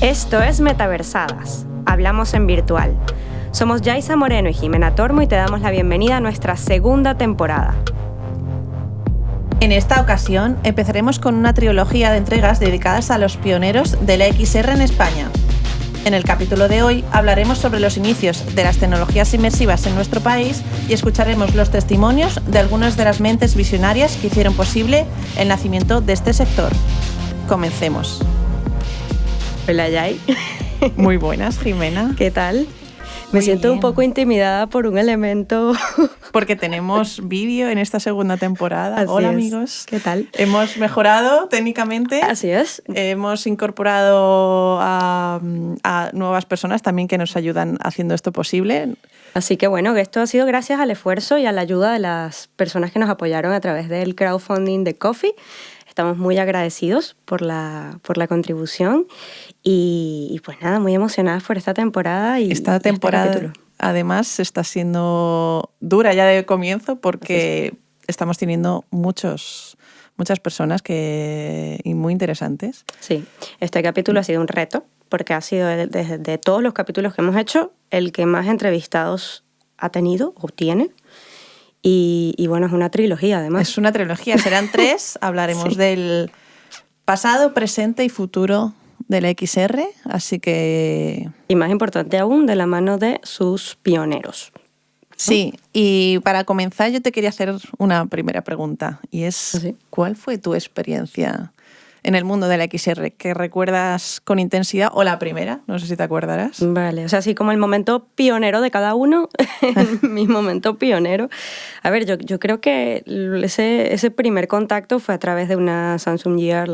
Esto es Metaversadas. Hablamos en virtual. Somos Yaisa Moreno y Jimena Tormo y te damos la bienvenida a nuestra segunda temporada. En esta ocasión empezaremos con una trilogía de entregas dedicadas a los pioneros de la XR en España. En el capítulo de hoy hablaremos sobre los inicios de las tecnologías inmersivas en nuestro país y escucharemos los testimonios de algunas de las mentes visionarias que hicieron posible el nacimiento de este sector. Comencemos. Hola, Yay. Muy buenas, Jimena. ¿Qué tal? Me siento un poco intimidada por un elemento. Porque tenemos vídeo en esta segunda temporada. Así Hola, es. amigos. ¿Qué tal? Hemos mejorado técnicamente. Así es. Hemos incorporado a nuevas personas también que nos ayudan haciendo esto posible. Así que bueno, esto ha sido gracias al esfuerzo y a la ayuda de las personas que nos apoyaron a través del crowdfunding de Ko-fi. Estamos muy agradecidos por la contribución y pues nada, muy emocionadas por esta temporada. Esta temporada además está siendo dura ya de comienzo porque estamos teniendo muchas personas y muy interesantes. Sí, este capítulo ha sido un reto porque ha sido de todos los capítulos que hemos hecho el que más entrevistados ha tenido o tiene. Y bueno, es una trilogía además. Es una trilogía, serán 3. Hablaremos del pasado, presente y futuro de la XR, así que... Y más importante aún, de la mano de sus pioneros. Sí, y para comenzar yo te quería hacer una primera pregunta y es ¿Sí? ¿Cuál fue tu experiencia en el mundo de la XR? ¿Qué recuerdas con intensidad o la primera? No sé si te acordarás. Vale, o sea, así como el momento pionero de cada uno, mi momento pionero. A ver, yo creo que ese primer contacto fue a través de una Samsung Gear,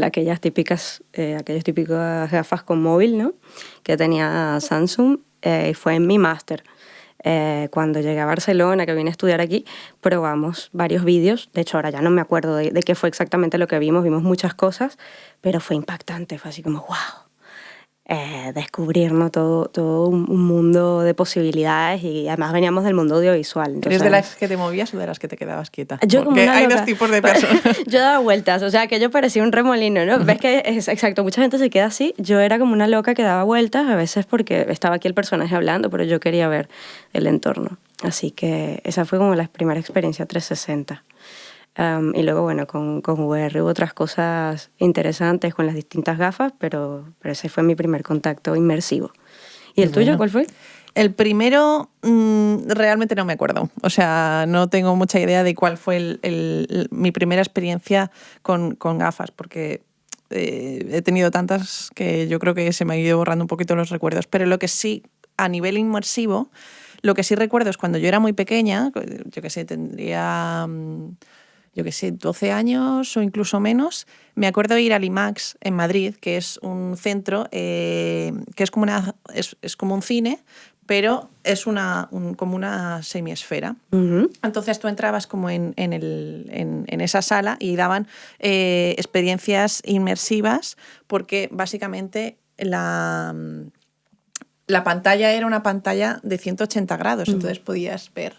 aquellas típicas gafas con móvil, ¿no? Que tenía Samsung, fue en mi máster. Cuando llegué a Barcelona, que vine a estudiar aquí, probamos varios vídeos. De hecho, ahora ya no me acuerdo de qué fue exactamente lo que vimos muchas cosas, pero fue impactante, fue así como wow. Descubrir, ¿no? todo un mundo de posibilidades y además veníamos del mundo audiovisual. ¿Eres de las que te movías o de las que te quedabas quieta? Yo como Porque hay loca. 2 tipos de personas. Yo daba vueltas, o sea, que yo parecía un remolino, ¿no? Ves que es exacto, mucha gente se queda así. Yo era como una loca que daba vueltas, a veces porque estaba aquí el personaje hablando, pero yo quería ver el entorno. Así que esa fue como la primera experiencia 360. Y luego, bueno, con VR hubo otras cosas interesantes con las distintas gafas, pero ese fue mi primer contacto inmersivo. ¿Y el tuyo cuál fue? El primero realmente no me acuerdo. O sea, no tengo mucha idea de cuál fue mi primera experiencia con gafas, porque he tenido tantas que yo creo que se me han ido borrando un poquito los recuerdos. Pero lo que sí, a nivel inmersivo, lo que sí recuerdo es cuando yo era muy pequeña, yo qué sé, tendría... 12 años o incluso menos, me acuerdo de ir al IMAX en Madrid, que es un centro que es como un cine, pero es como una semiesfera. Uh-huh. Entonces tú entrabas como en esa sala y daban experiencias inmersivas porque básicamente la pantalla era una pantalla de 180 grados, entonces podías ver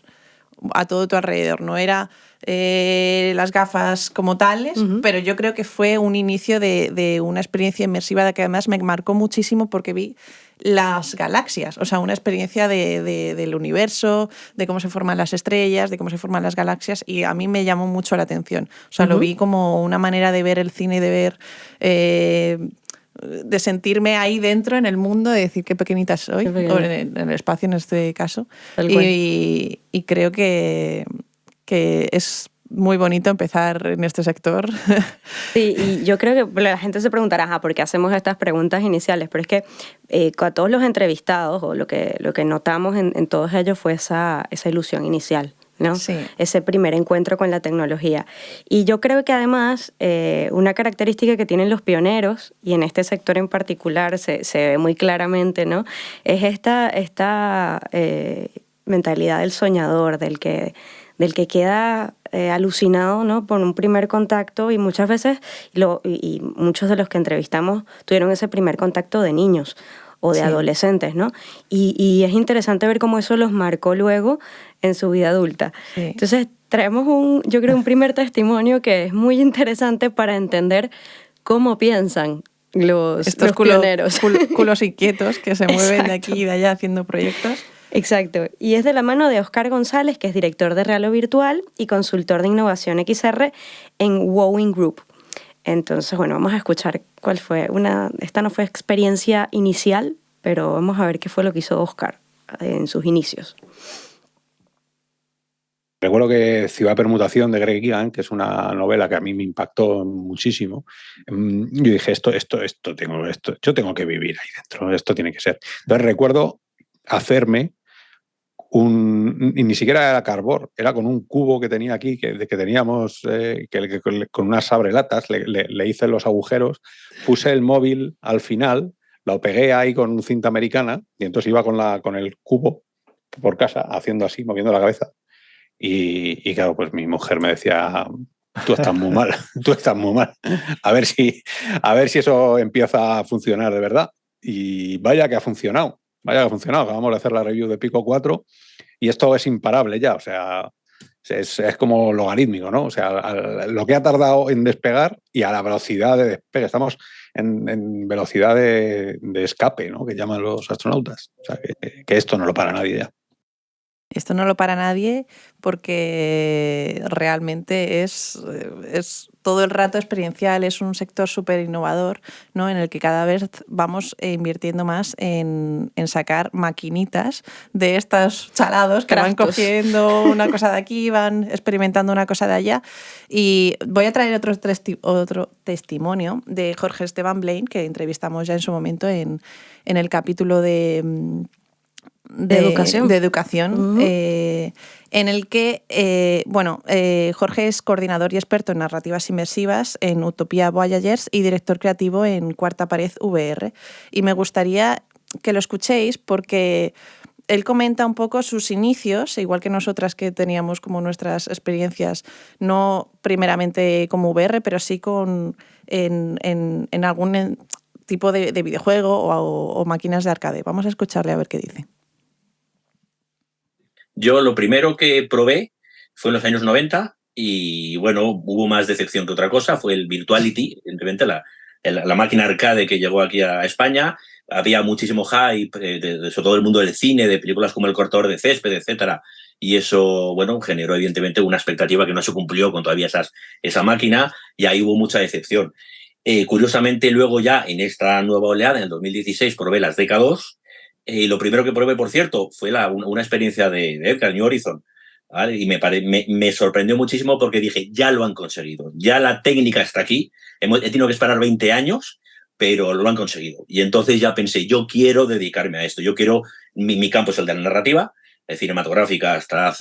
a todo tu alrededor. No era las gafas como tales, pero yo creo que fue un inicio de una experiencia inmersiva que además me marcó muchísimo porque vi las galaxias, o sea, una experiencia del universo, de cómo se forman las estrellas, de cómo se forman las galaxias, y a mí me llamó mucho la atención. O sea, lo vi como una manera de ver el cine y de ver... de sentirme ahí dentro en el mundo, de decir qué pequeñita soy, o en el espacio en este caso. Y creo que es muy bonito empezar en este sector. Sí, y yo creo que la gente se preguntará, ¿por qué hacemos estas preguntas iniciales? Pero es que a todos los entrevistados, o lo que notamos en todos ellos fue esa ilusión inicial, ¿no? Sí. Ese primer encuentro con la tecnología. Y yo creo que además una característica que tienen los pioneros, y en este sector en particular se ve muy claramente, ¿no? Es esta mentalidad del soñador, del que queda alucinado, ¿no? Por un primer contacto, y muchas veces, y muchos de los que entrevistamos tuvieron ese primer contacto de niños o de adolescentes, ¿no? Y es interesante ver cómo eso los marcó luego en su vida adulta. Sí. Entonces, traemos yo creo, un primer testimonio que es muy interesante para entender cómo piensan Estos los pioneros. culos inquietos que se mueven de Exacto. aquí y de allá haciendo proyectos. Exacto. Y es de la mano de Óscar González, que es director de Realo Virtual y consultor de innovación XR en Wowing Group. Entonces, bueno, vamos a escuchar cuál fue esta no fue experiencia inicial, pero vamos a ver qué fue lo que hizo Óscar en sus inicios. Recuerdo que Ciudad Permutación de Greg Egan, que es una novela que a mí me impactó muchísimo, yo dije, yo tengo que vivir ahí dentro, esto tiene que ser. Entonces recuerdo hacerme y ni siquiera era cardboard, era con un cubo que tenía aquí, que teníamos, con unas sabrelatas, le hice los agujeros, puse el móvil al final, lo pegué ahí con cinta americana y entonces iba con el cubo por casa haciendo así, moviendo la cabeza. Y claro, pues mi mujer me decía, tú estás muy mal, tú estás muy mal. A ver si eso empieza a funcionar de verdad. Y vaya que ha funcionado. Acabamos de hacer la review de Pico 4 y esto es imparable ya. O sea, es como logarítmico, ¿no? O sea, lo que ha tardado en despegar y a la velocidad de despegue. Estamos en velocidad de escape, ¿no? Que llaman los astronautas. O sea, que esto no lo para nadie ya. Esto no lo para nadie porque realmente es todo el rato experiencial, es un sector súper innovador, ¿no? En el que cada vez vamos invirtiendo más en sacar maquinitas de estos chalados que van cogiendo una cosa de aquí, van experimentando una cosa de allá. Y voy a traer otro testimonio de Jorge Esteban Blaine, que entrevistamos ya en su momento en el capítulo de educación, en el que, Jorge es coordinador y experto en narrativas inmersivas en Utopía Voyagers y director creativo en Cuarta Pared VR. Y me gustaría que lo escuchéis porque él comenta un poco sus inicios, igual que nosotras que teníamos como nuestras experiencias, no primeramente como VR, pero sí en algún tipo de videojuego o máquinas de arcade. Vamos a escucharle a ver qué dice. Yo lo primero que probé fue en los años 90 y, bueno, hubo más decepción que otra cosa. Fue el Virtuality, evidentemente, la máquina arcade que llegó aquí a España. Había muchísimo hype, sobre todo el mundo del cine, de películas como El cortador de césped, etcétera. Y eso, bueno, generó evidentemente una expectativa que no se cumplió con todavía esa máquina y ahí hubo mucha decepción. Curiosamente, luego ya en esta nueva oleada, en el 2016, probé las DK2. Lo primero que probé, por cierto, fue una experiencia de Edgar, New Horizon, ¿vale? Y me sorprendió muchísimo porque dije, ya lo han conseguido, ya la técnica está aquí, he tenido que esperar 20 años, pero lo han conseguido. Y entonces ya pensé, yo quiero dedicarme a esto, mi campo es el de la narrativa, cinematográfica hasta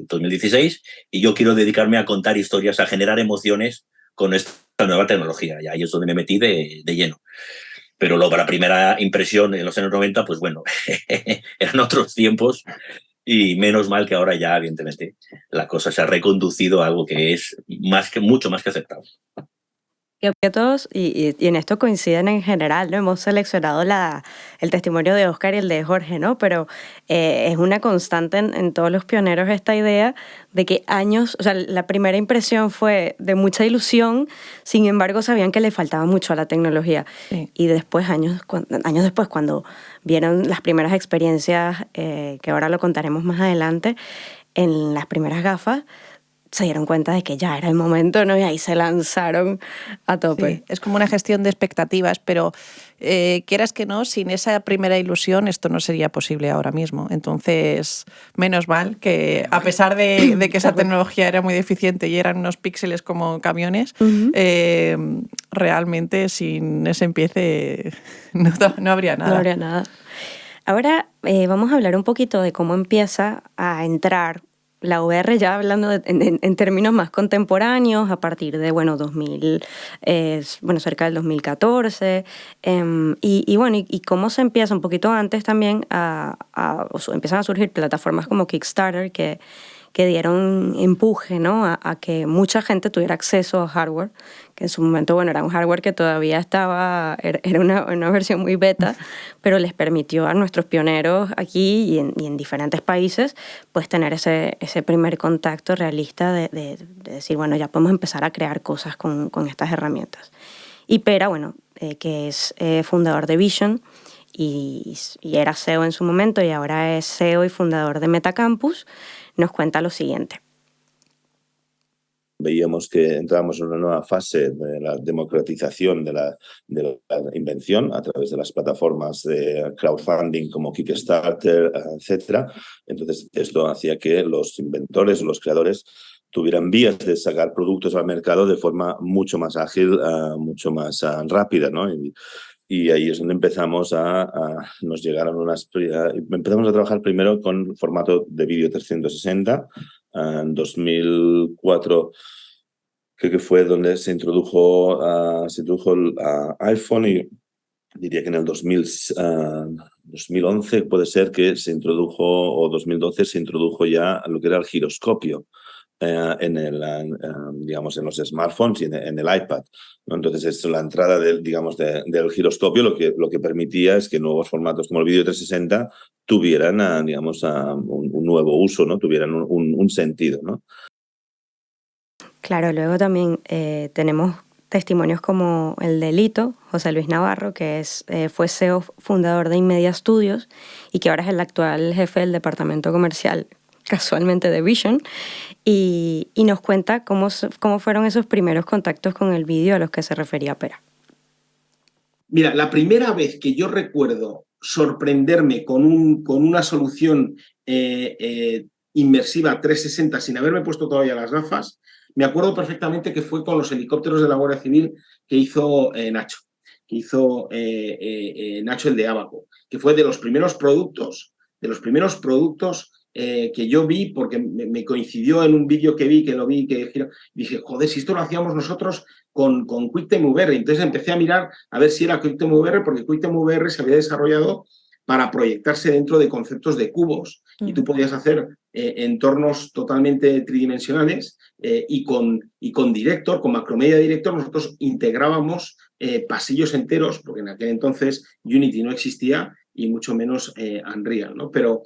2016, y yo quiero dedicarme a contar historias, a generar emociones con esta nueva tecnología, y ahí es donde me metí de lleno. Pero luego, para la primera impresión en los años 90, pues bueno, eran otros tiempos y menos mal que ahora ya, evidentemente, la cosa se ha reconducido a algo que es mucho más que aceptable. Que todos, y en esto coinciden en general, ¿no? Hemos seleccionado el testimonio de Óscar y el de Jorge, ¿no? Pero es una constante en todos los pioneros esta idea de que o sea, la primera impresión fue de mucha ilusión, sin embargo sabían que le faltaba mucho a la tecnología. Sí. Y después, años después, cuando vieron las primeras experiencias, que ahora lo contaremos más adelante, en las primeras gafas, se dieron cuenta de que ya era el momento, ¿no? Y ahí se lanzaron a tope. Sí, es como una gestión de expectativas, pero quieras que no, sin esa primera ilusión esto no sería posible ahora mismo. Entonces, menos mal que a pesar de que esa tecnología era muy deficiente y eran unos píxeles como camiones, realmente sin ese empiece no habría nada. No habría nada. Ahora vamos a hablar un poquito de cómo empieza a entrar la VR, ya hablando en términos más contemporáneos, a partir de, 2000, cerca del 2014, y cómo se empieza un poquito antes también empiezan a surgir plataformas como Kickstarter que dieron empuje, ¿no? a que mucha gente tuviera acceso a hardware, que en su momento, era un hardware que todavía era una versión muy beta, pero les permitió a nuestros pioneros aquí y en diferentes países, pues tener ese primer contacto realista de decir, bueno, ya podemos empezar a crear cosas con estas herramientas. Y Pera, bueno, que es fundador de Vision y era CEO en su momento y ahora es CEO y fundador de Metacampus, nos cuenta lo siguiente. Veíamos que entrábamos en una nueva fase de la democratización de la invención a través de las plataformas de crowdfunding como Kickstarter, etcétera. Entonces, esto hacía que los inventores o los creadores tuvieran vías de sacar productos al mercado de forma mucho más ágil, mucho más rápida, ¿no? Y ahí es donde empezamos nos llegaron empezamos a trabajar primero con formato de vídeo 360. En 2004 creo que fue donde se introdujo el iPhone, y diría que en el 2011 puede ser que se introdujo, o 2012 se introdujo ya lo que era el giroscopio digamos, en los smartphones y en el iPad, ¿no? Entonces, es la entrada del giroscopio lo que permitía es que nuevos formatos como el vídeo 360 tuvieran, digamos, un nuevo uso, ¿no? Tuvieran un sentido, ¿no? Claro, luego también tenemos testimonios como el de Lito, José Luis Navarro, que fue CEO fundador de Inmedia Studios y que ahora es el actual jefe del departamento comercial, casualmente de Vision, y nos cuenta cómo fueron esos primeros contactos con el vídeo a los que se refería Pera. Mira, la primera vez que yo recuerdo sorprenderme con una solución inmersiva 360 sin haberme puesto todavía las gafas, me acuerdo perfectamente que fue con los helicópteros de la Guardia Civil que hizo Nacho, Nacho el de Abaco, que fue de los primeros productos que yo vi, porque me coincidió en un vídeo que dije, joder, si esto lo hacíamos nosotros con QuickTime VR. Entonces empecé a mirar a ver si era QuickTime VR, porque QuickTime VR se había desarrollado para proyectarse dentro de conceptos de cubos y tú podías hacer entornos totalmente tridimensionales y con Director, con Macromedia Director, nosotros integrábamos pasillos enteros, porque en aquel entonces Unity no existía y mucho menos Unreal, ¿no? Pero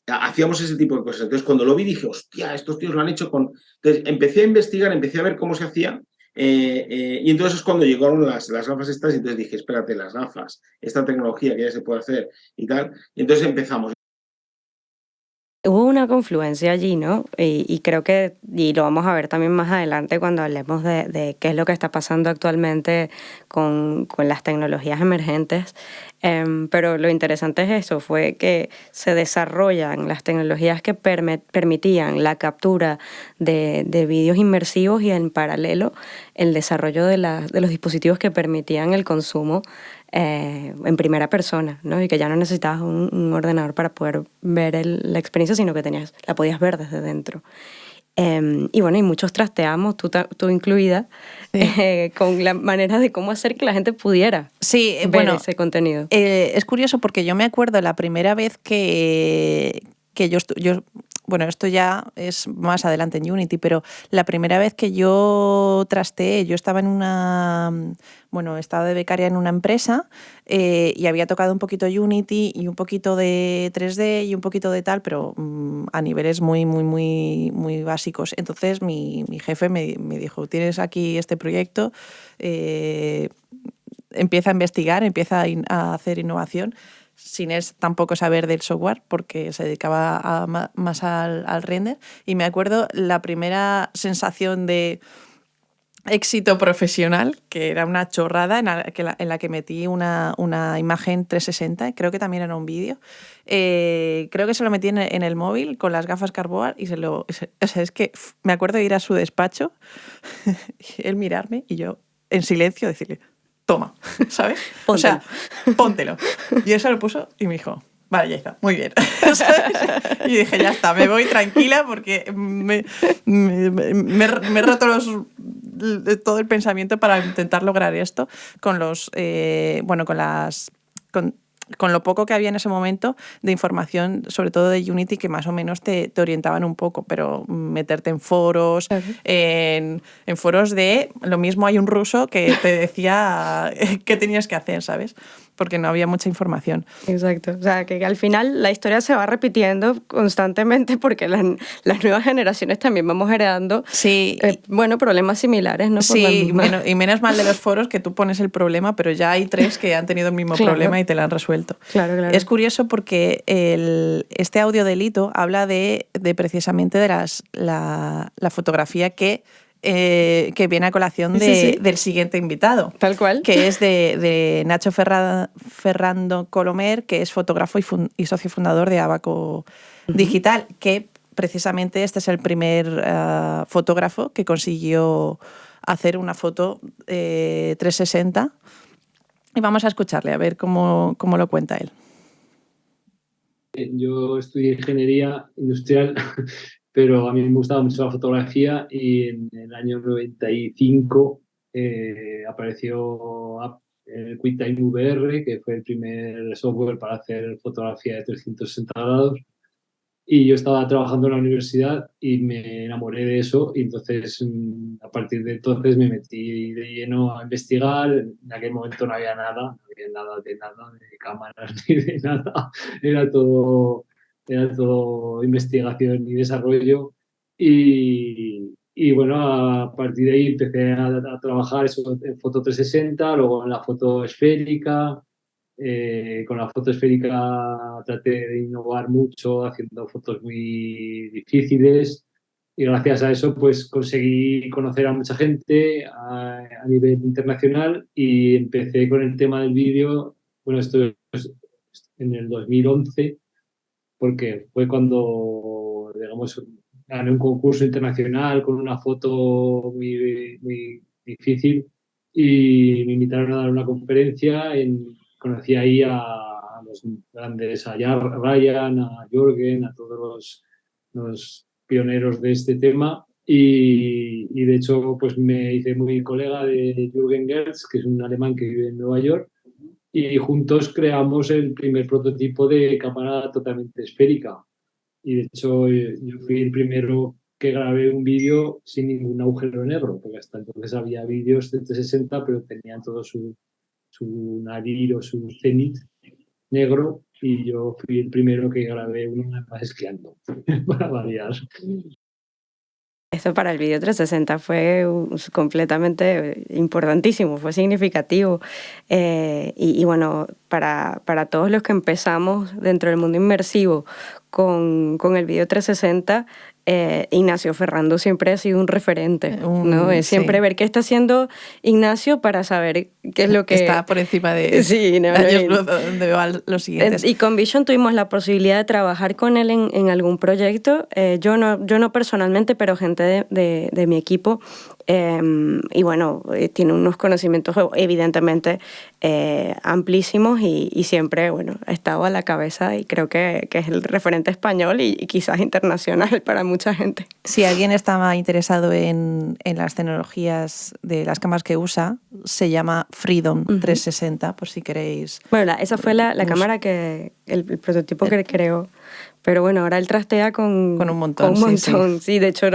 hacíamos ese tipo de cosas. Entonces, cuando lo vi dije, hostia, estos tíos lo han hecho con... Entonces, empecé a investigar, empecé a ver cómo se hacía. Y entonces es cuando llegaron las gafas estas y entonces dije, espérate, las gafas, esta tecnología que ya se puede hacer y tal. Y entonces empezamos. Hubo una confluencia allí, ¿no? Y creo que, y lo vamos a ver también más adelante cuando hablemos de qué es lo que está pasando actualmente con las tecnologías emergentes. Pero lo interesante es eso, fue que se desarrollan las tecnologías que permitían la captura de vídeos inmersivos y en paralelo el desarrollo de los dispositivos que permitían el consumo en primera persona, ¿no? Y que ya no necesitabas un ordenador para poder ver la experiencia, sino que la podías ver desde dentro. Y bueno, y muchos trasteamos, tú incluida, sí. Con la manera de cómo hacer que la gente pudiera ver ese contenido. Es curioso porque yo me acuerdo la primera vez que yo bueno, esto ya es más adelante en Unity, pero la primera vez que yo trasteé, yo estaba estaba de becaria en una empresa y había tocado un poquito Unity y un poquito de 3D y un poquito de tal, pero a niveles muy, muy, muy, muy básicos. Entonces mi jefe me dijo, tienes aquí este proyecto, empieza a investigar, empieza a hacer innovación, sin tampoco saber del software, porque se dedicaba más al render. Y me acuerdo la primera sensación de éxito profesional, que era una chorrada en la que metí una imagen 360, creo que también era un vídeo. Creo que se lo metí en el móvil con las gafas Carboard y o sea, es que me acuerdo de ir a su despacho, él mirarme y yo en silencio decirle, toma, ¿sabes? Póntelo. O sea, póntelo. Y él se lo puso y me dijo, vale, ya está, muy bien. ¿Sabes? Y dije, ya está, me voy tranquila porque me he roto todo el pensamiento para intentar lograr esto con lo poco que había en ese momento de información, sobre todo de Unity, que más o menos te orientaban un poco, pero meterte en foros, en foros de lo mismo hay un ruso que te decía qué tenías que hacer, ¿sabes? porque no había mucha información. Exacto. O sea, que al final la historia se va repitiendo constantemente porque las nuevas generaciones también vamos heredando Sí. Problemas similares, ¿no? Por Sí, y menos mal de los foros que tú pones el problema, pero ya hay 3 que han tenido el mismo problema y te lo han resuelto. Claro. Es curioso porque este audio delito habla de precisamente de la fotografía que viene a colación del siguiente invitado. Tal cual. Que es de Nacho Ferrando Colomer, que es fotógrafo y socio fundador de Abaco Digital, que precisamente este es el primer fotógrafo que consiguió hacer una foto 360. Y vamos a escucharle, a ver cómo lo cuenta él. Yo estudié ingeniería industrial, pero a mí me gustaba mucho la fotografía y en el año 95 apareció el QuickTime VR, que fue el primer software para hacer fotografía de 360 grados. Y yo estaba trabajando en la universidad y me enamoré de eso y entonces a partir de entonces me metí de lleno a investigar. En aquel momento no había nada de cámaras ni de nada, era todo investigación y desarrollo y bueno, a partir de ahí empecé a trabajar eso en foto 360, luego en la foto esférica. Con la foto esférica traté de innovar mucho haciendo fotos muy difíciles y gracias a eso pues conseguí conocer a mucha gente a nivel internacional y empecé con el tema del vídeo. Bueno, esto es en el 2011 porque fue cuando, digamos, gané un concurso internacional con una foto muy, muy difícil y me invitaron a dar una conferencia. Conocí ahí a los grandes, a Ryan, a Jürgen, a todos los pioneros de este tema y de hecho pues me hice muy colega de Jürgen Gertz, que es un alemán que vive en Nueva York, y juntos creamos el primer prototipo de cámara totalmente esférica. Y de hecho yo fui el primero que grabé un vídeo sin ningún agujero negro, porque hasta entonces había vídeos de 360, pero tenían todo su nadir o su cenit negro, y yo fui el primero que grabé uno además esquiando, para variar. Esto para el vídeo 360 fue completamente importantísimo, fue significativo. Y bueno, para todos los que empezamos dentro del mundo inmersivo con el vídeo 360, Ignacio Ferrando siempre ha sido un referente, ¿no? Es siempre ver qué está haciendo Ignacio para saber qué es lo que... Está por encima de años donde van los siguientes. Y con Vision tuvimos la posibilidad de trabajar con él en algún proyecto. Yo no personalmente, pero gente de mi equipo. Y bueno, tiene unos conocimientos evidentemente amplísimos y siempre, bueno, ha estado a la cabeza y creo que es el referente español y quizás internacional para mucha gente. Si alguien estaba interesado en las tecnologías de las cámaras que usa, se llama Freedom 360, por si queréis. Bueno, esa fue la cámara el prototipo que creó. Pero bueno, ahora él trastea con un montón. Sí, de hecho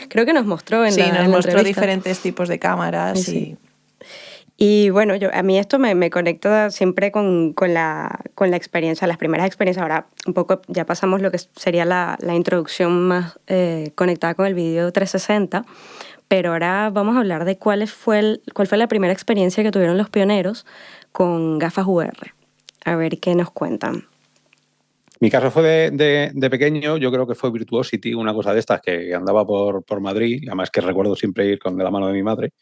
creo que nos mostró en la mostró entrevista. Diferentes tipos de cámaras. Sí. Y bueno, a mí esto me conecta siempre con la experiencia, las primeras experiencias. Ahora un poco ya pasamos lo que sería la introducción más conectada con el vídeo 360, pero ahora vamos a hablar de cuál fue la primera experiencia que tuvieron los pioneros con gafas VR. A ver qué nos cuentan. Mi caso fue de pequeño, yo creo que fue Virtuosity, una cosa de estas que andaba por Madrid, además que recuerdo siempre ir de la mano de mi madre.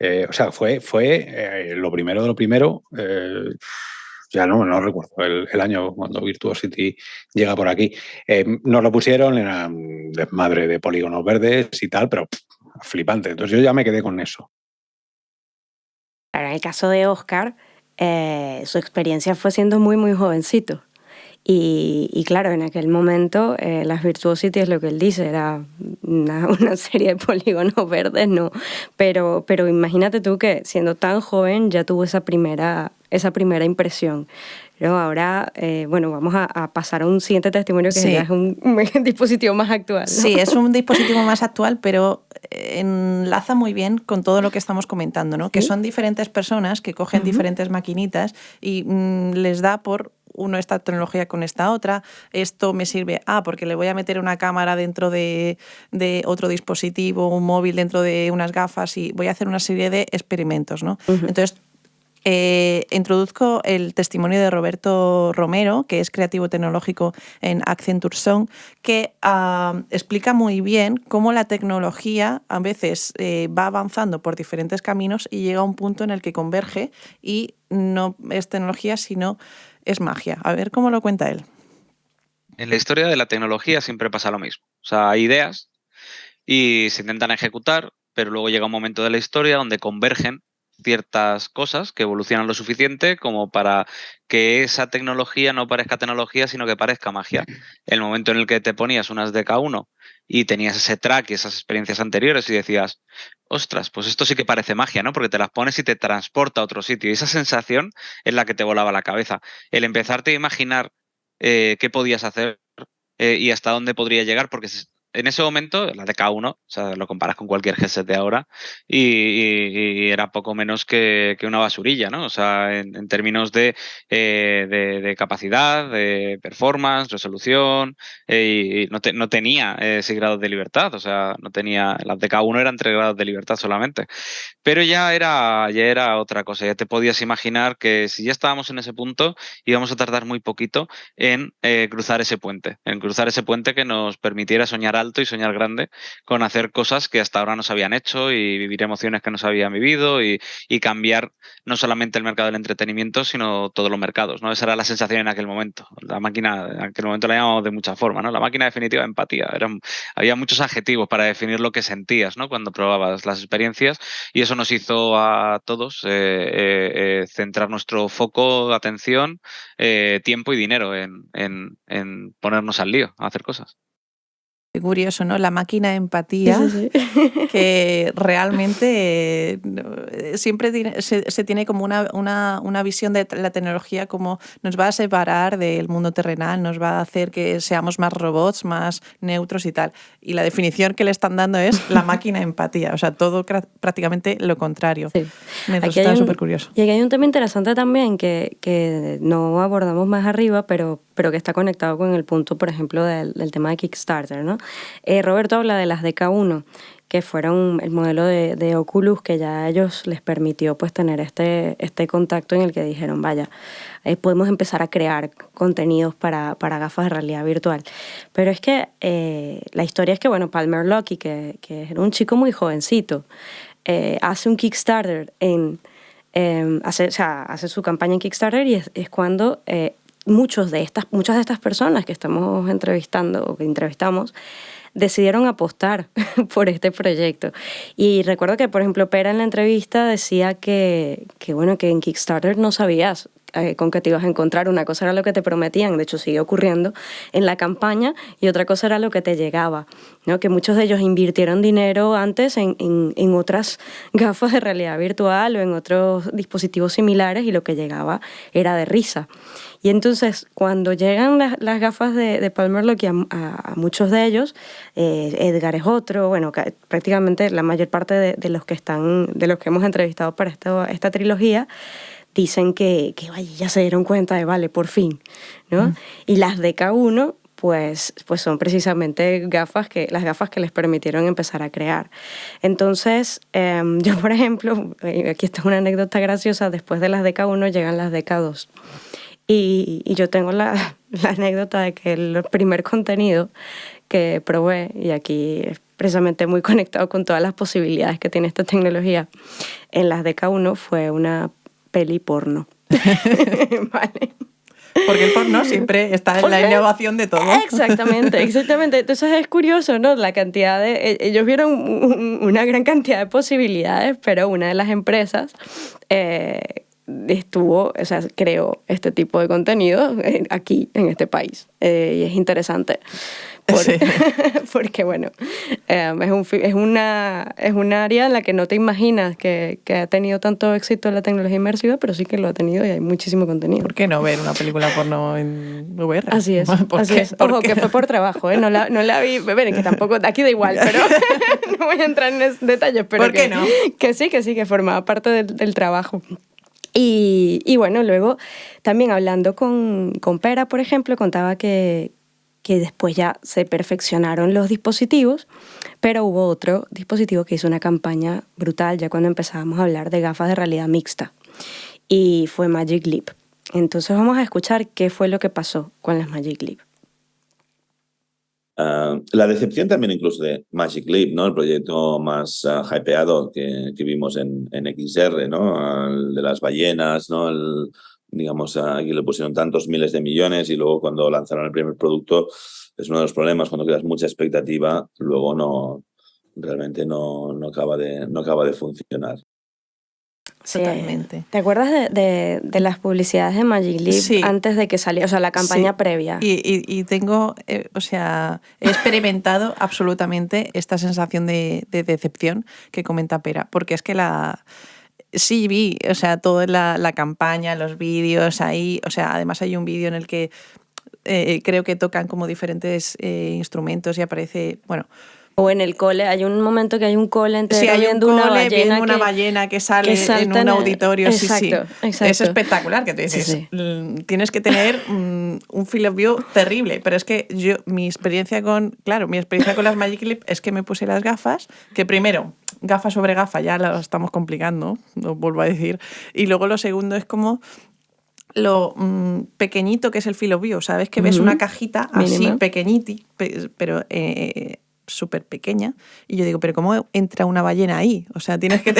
O sea, fue lo primero de lo primero. Ya no recuerdo el año cuando Virtuosity llega por aquí. Nos lo pusieron, era un desmadre de polígonos verdes y tal, pero flipante. Entonces yo ya me quedé con eso. En el caso de Óscar, su experiencia fue siendo muy, muy jovencito. Y claro, en aquel momento las Virtuosity es lo que él dice, era una serie de polígonos verdes, ¿no? Pero imagínate tú que siendo tan joven ya tuvo esa primera impresión. Pero ahora, bueno, vamos a pasar a un siguiente testimonio que Sí. ya es un dispositivo más actual, ¿no? Sí, es un dispositivo más actual, pero enlaza muy bien con todo lo que estamos comentando, ¿no? ¿Sí? Que son diferentes personas que cogen diferentes maquinitas y les da por esta tecnología con esta otra, esto me sirve, porque le voy a meter una cámara dentro de otro dispositivo, un móvil dentro de unas gafas y voy a hacer una serie de experimentos, ¿no? Entonces, introduzco el testimonio de Roberto Romero, que es creativo tecnológico en Accenture Song, que explica muy bien cómo la tecnología a veces va avanzando por diferentes caminos y llega a un punto en el que converge y no es tecnología, sino es magia. A ver cómo lo cuenta él. En la historia de la tecnología siempre pasa lo mismo. O sea, hay ideas y se intentan ejecutar, pero luego llega un momento de la historia donde convergen ciertas cosas que evolucionan lo suficiente como para que esa tecnología no parezca tecnología, sino que parezca magia. El momento en el que te ponías unas DK1 y tenías ese track y esas experiencias anteriores y decías, ostras, pues esto sí que parece magia, ¿no? Porque te las pones y te transporta a otro sitio. Y esa sensación es la que te volaba la cabeza. El empezarte a imaginar qué podías hacer y hasta dónde podría llegar, porque en ese momento, la DK1, o sea, lo comparas con cualquier headset de ahora, y era poco menos que una basurilla, ¿no? O sea, en términos de capacidad, de performance, resolución, y no tenía 6 grados de libertad, o sea, no tenía, las DK1 eran 3 grados de libertad solamente. Pero ya era otra cosa, ya te podías imaginar que si ya estábamos en ese punto, íbamos a tardar muy poquito en cruzar ese puente que nos permitiera soñar alto y soñar grande con hacer cosas que hasta ahora no se habían hecho y vivir emociones que no se habían vivido y cambiar no solamente el mercado del entretenimiento, sino todos los mercados, ¿no? Esa era la sensación en aquel momento. La máquina, en aquel momento la llamamos de muchas formas, ¿no? La máquina definitiva de empatía. Había muchos adjetivos para definir lo que sentías, ¿no? Cuando probabas las experiencias, y eso nos hizo a todos centrar nuestro foco de atención, tiempo y dinero en ponernos al lío, a hacer cosas. Qué curioso, ¿no? La máquina de empatía, Sí. que realmente siempre se tiene como una visión de la tecnología como nos va a separar del mundo terrenal, nos va a hacer que seamos más robots, más neutros y tal. Y la definición que le están dando es la máquina de empatía, o sea, todo prácticamente lo contrario. Sí. Me Aquí resulta súper curioso. Y aquí hay un tema interesante también que no abordamos más arriba, pero que está conectado con el punto, por ejemplo, del tema de Kickstarter, ¿no? Roberto habla de las DK1, que fueron el modelo de Oculus que ya a ellos les permitió pues tener este contacto en el que dijeron, vaya, podemos empezar a crear contenidos para gafas de realidad virtual. Pero es que la historia es que, bueno, Palmer Luckey, que era un chico muy jovencito, hace un Kickstarter hace su campaña en Kickstarter y es cuando muchas de estas personas que estamos entrevistando o que entrevistamos decidieron apostar por este proyecto. Y recuerdo que, por ejemplo, Pera en la entrevista decía que en Kickstarter no sabías con qué te ibas a encontrar. Una cosa era lo que te prometían, de hecho sigue ocurriendo en la campaña, y otra cosa era lo que te llegaba, ¿no? Que muchos de ellos invirtieron dinero antes en otras gafas de realidad virtual o en otros dispositivos similares, y lo que llegaba era de risa. Y entonces, cuando llegan las gafas de Palmer Luckey a muchos de ellos, Edgar es otro, bueno, prácticamente la mayor parte de los que hemos entrevistado para esta trilogía, dicen que vaya, ya se dieron cuenta de, vale, por fin, ¿no? Y las DK1, pues son precisamente las gafas que les permitieron empezar a crear. Entonces, yo, por ejemplo, aquí está una anécdota graciosa, después de las DK1 llegan las DK2. Y yo tengo la anécdota de que el primer contenido que probé, y aquí es precisamente muy conectado con todas las posibilidades que tiene esta tecnología, en las DK1 fue una peli porno. Vale. Porque el porno siempre está en la innovación de todo. Exactamente. Entonces es curioso, ¿no? La cantidad ellos vieron una gran cantidad de posibilidades, pero una de las empresas creó este tipo de contenido aquí, en este país. Y es interesante. Sí. porque bueno, es un área en la que no te imaginas que ha tenido tanto éxito la tecnología inmersiva, pero sí que lo ha tenido y hay muchísimo contenido. ¿Por qué no ver una película porno en VR? Así es, ¿Por así qué? es. Ojo, que fue por trabajo, ¿eh? No la vi, bueno, que tampoco, aquí da igual, pero no voy a entrar en detalles, pero ¿Por qué no? Que sí, que formaba parte del trabajo. Y bueno, luego también hablando con Pera, por ejemplo, contaba que después ya se perfeccionaron los dispositivos, pero hubo otro dispositivo que hizo una campaña brutal ya cuando empezábamos a hablar de gafas de realidad mixta, y fue Magic Leap. Entonces vamos a escuchar qué fue lo que pasó con las Magic Leap. La decepción también incluso de Magic Leap, ¿no? El proyecto más hypeado que vimos en XR, ¿no? El de las ballenas, ¿no? Digamos, aquí le pusieron tantos miles de millones y luego cuando lanzaron el primer producto es uno de los problemas, cuando creas mucha expectativa, luego realmente no acaba de funcionar. Sí, Totalmente. ¿te acuerdas de las publicidades de Magic Leap Sí. antes de que saliera, o sea, la campaña Sí. previa? Y tengo, o sea, he experimentado absolutamente esta sensación de decepción que comenta Pera, porque es que sí vi, o sea, toda la campaña, los vídeos ahí, o sea, además hay un vídeo en el que creo que tocan como diferentes instrumentos y aparece, bueno. O en el cole, hay un momento que hay un cole entero Sí, hay viendo un una cole, ballena viendo una ballena que sale en un auditorio. Exacto, sí. exacto. Es espectacular, que te dices, Sí. Tienes que tener un field of view terrible, pero es que mi experiencia con las Magic Leap es que me puse las gafas, que primero, gafa sobre gafa, ya lo estamos complicando, lo vuelvo a decir, y luego lo segundo es como lo pequeñito que es el field of view, ¿sabes? Que ves una cajita así Mínima. pequeñiti, pero súper pequeña, y yo digo, pero ¿cómo entra una ballena ahí? O sea, tienes que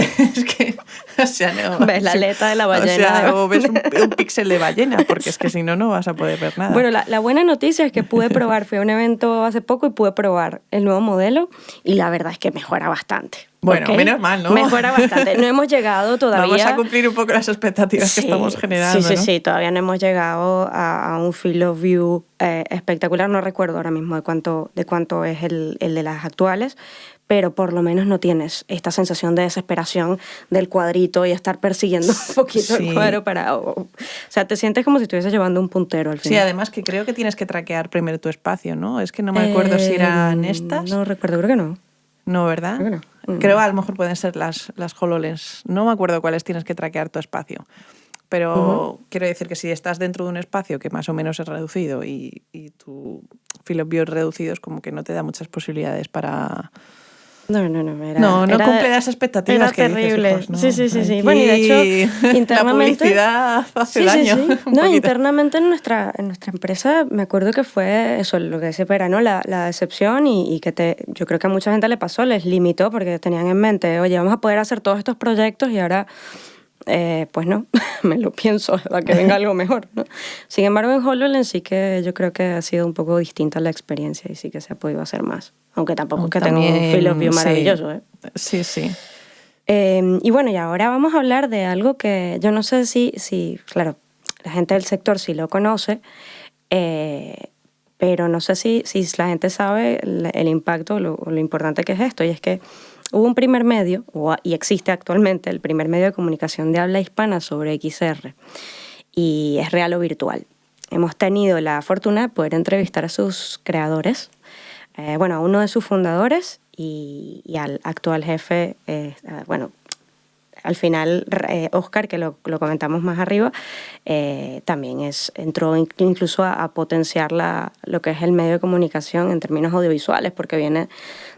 o sea, no, Ves la aleta de la ballena. O sea, o ves un píxel de ballena, porque es que si no, no vas a poder ver nada. Bueno, la buena noticia es que pude probar, fui a un evento hace poco y pude probar el nuevo modelo y la verdad es que mejora bastante. Bueno, ¿ok? menos mal, ¿no? Mejora bastante. No hemos llegado todavía. Vamos a cumplir un poco las expectativas que estamos generando, Sí, ¿no? sí, todavía no hemos llegado a un field of view espectacular. No recuerdo ahora mismo de cuánto es el de las actuales, pero por lo menos no tienes esta sensación de desesperación del cuadrito y estar persiguiendo un poquito el cuadro para... O sea, te sientes como si estuvieses llevando un puntero al final. Sí, además que creo que tienes que traquear primero tu espacio, ¿no? Es que no me acuerdo si eran estas. No recuerdo, creo que no. No, ¿verdad? Creo que no. Creo que a lo mejor pueden ser las HoloLens. No me acuerdo cuáles tienes que traquear tu espacio. Pero quiero decir que si estás dentro de un espacio que más o menos es reducido y tu field of view es reducido, es como que no te da muchas posibilidades para... No cumple las expectativas era que terrible. dices, hijos, ¿no? Sí. Aquí Bueno, y de hecho, internamente... La publicidad hace daño. Sí. un No, poquito. internamente en nuestra empresa me acuerdo que fue eso, lo que decía Pera, ¿no? La decepción y que yo creo que a mucha gente le pasó, les limitó porque tenían en mente, oye, vamos a poder hacer todos estos proyectos y ahora... pues no, me lo pienso, a que venga algo mejor, ¿no? Sin embargo, en HoloLens sí que yo creo que ha sido un poco distinta la experiencia y sí que se ha podido hacer más. Aunque tampoco es que tenga un field of view maravilloso, ¿eh? Sí. Y bueno, y ahora vamos a hablar de algo que yo no sé si claro, la gente del sector sí lo conoce, pero no sé si la gente sabe el impacto, lo importante que es esto, y es que hubo un primer medio, y existe actualmente el primer medio de comunicación de habla hispana sobre XR, y es real o virtual. Hemos tenido la fortuna de poder entrevistar a sus creadores, a uno de sus fundadores y al actual jefe, al final Óscar, que lo comentamos más arriba, también entró incluso a potenciar lo que es el medio de comunicación en términos audiovisuales, porque viene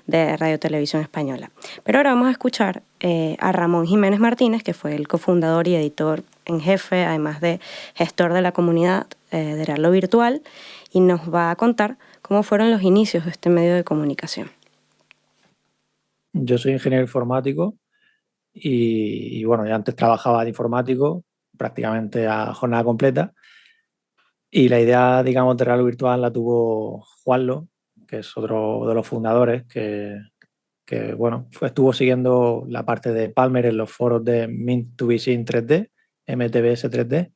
de Radio Televisión Española. Pero ahora vamos a escuchar a Ramón Jiménez Martínez, que fue el cofundador y editor en jefe, además de gestor de la comunidad de Real o Virtual, y nos va a contar cómo fueron los inicios de este medio de comunicación. Yo soy ingeniero informático y bueno, yo antes trabajaba de informático prácticamente a jornada completa, y la idea, digamos, de Real o Virtual la tuvo Juanlo, que es otro de los fundadores, que estuvo siguiendo la parte de Palmer en los foros de Mint2Vision 3D, MTBS 3D,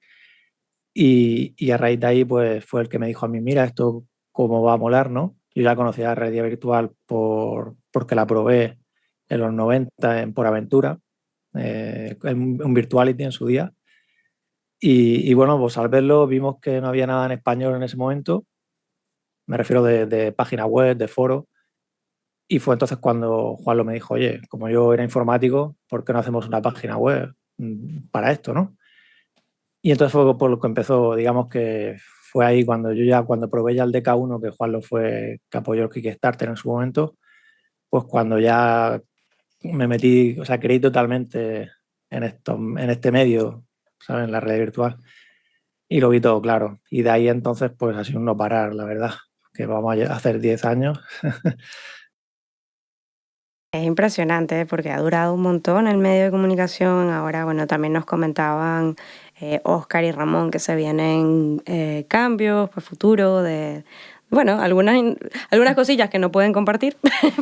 y a raíz de ahí pues fue el que me dijo a mí, mira, esto cómo va a molar, ¿no? Yo ya conocía la realidad virtual porque la probé en los 90 en Por Aventura, un Virtuality en su día. Y bueno, pues al verlo vimos que no había nada en español en ese momento. Me refiero de página web, de foro. Y fue entonces cuando Juanlo me dijo, oye, como yo era informático, ¿por qué no hacemos una página web para esto, no? Y entonces fue por lo que empezó, digamos que fue ahí cuando probé ya el DK1, que Juanlo fue que apoyó el Kickstarter en su momento, pues cuando ya me metí, o sea, creí totalmente en este medio, ¿sabes? En la red virtual. Y lo vi todo claro. Y de ahí entonces, pues ha sido un no parar, la verdad, que vamos a hacer 10 años. Es impresionante porque ha durado un montón el medio de comunicación. Ahora, bueno, también nos comentaban Óscar y Ramón que se vienen cambios para el futuro bueno, algunas cosillas que no pueden compartir.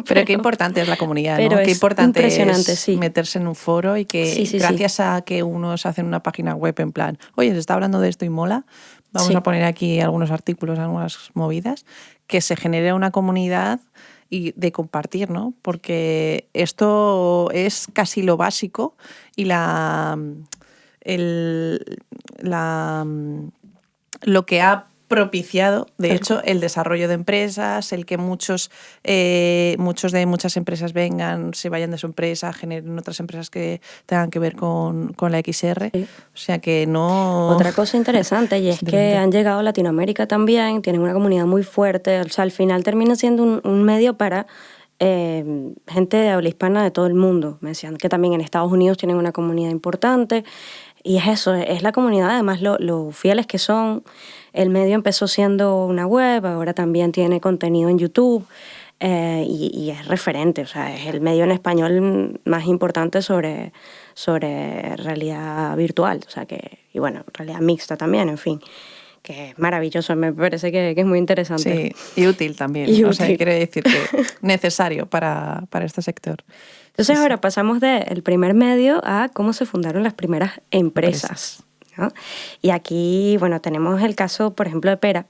Pero qué importante es la comunidad, ¿no? pero Qué es importante impresionante, es sí. meterse en un foro y que Sí, gracias a que unos hacen una página web en plan, oye, se está hablando de esto y mola, vamos a poner aquí algunos artículos, algunas movidas, que se genere una comunidad y de compartir, ¿no? Porque esto es casi lo básico y lo que ha propiciado, de hecho, el desarrollo de empresas, el que muchos de muchas empresas vengan, se vayan de su empresa, generen otras empresas que tengan que ver con la XR. Sí. O sea que no... Otra cosa interesante y es que han llegado a Latinoamérica también, tienen una comunidad muy fuerte, o sea, al final termina siendo un medio para gente de habla hispana de todo el mundo. Me decían que también en Estados Unidos tienen una comunidad importante y es eso, es la comunidad, además lo fieles que son. El medio empezó siendo una web, ahora también tiene contenido en YouTube y es referente, o sea, es el medio en español más importante sobre realidad virtual, o sea que, y bueno, realidad mixta también, en fin, que es maravilloso, me parece que es muy interesante. Sí, y útil también, Y o sea, útil. quiere decir que necesario para este sector. Entonces ahora pasamos del primer medio a cómo se fundaron las primeras empresas, ¿no? Y aquí, bueno, tenemos el caso, por ejemplo, de Pera,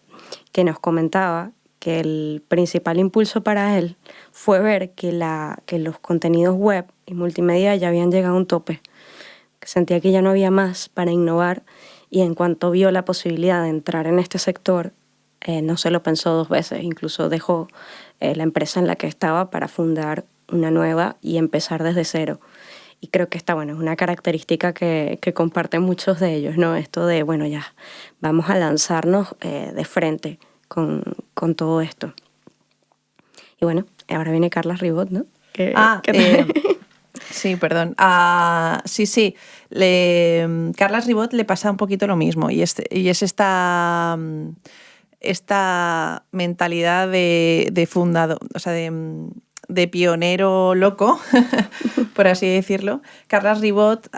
que nos comentaba que el principal impulso para él fue ver que los contenidos web y multimedia ya habían llegado a un tope, que sentía que ya no había más para innovar y en cuanto vio la posibilidad de entrar en este sector, no se lo pensó dos veces, incluso dejó la empresa en la que estaba para fundar una nueva y empezar desde cero. Y creo que esta, bueno, es una característica que comparten muchos de ellos, ¿no? Esto de, bueno, ya, vamos a lanzarnos de frente con todo esto. Y bueno, ahora viene Carla Ribot, ¿no? Sí, perdón. Sí. Carlas Ribot le pasa un poquito lo mismo y es esta mentalidad de fundador, o sea, de pionero loco, por así decirlo. Carlas Ribot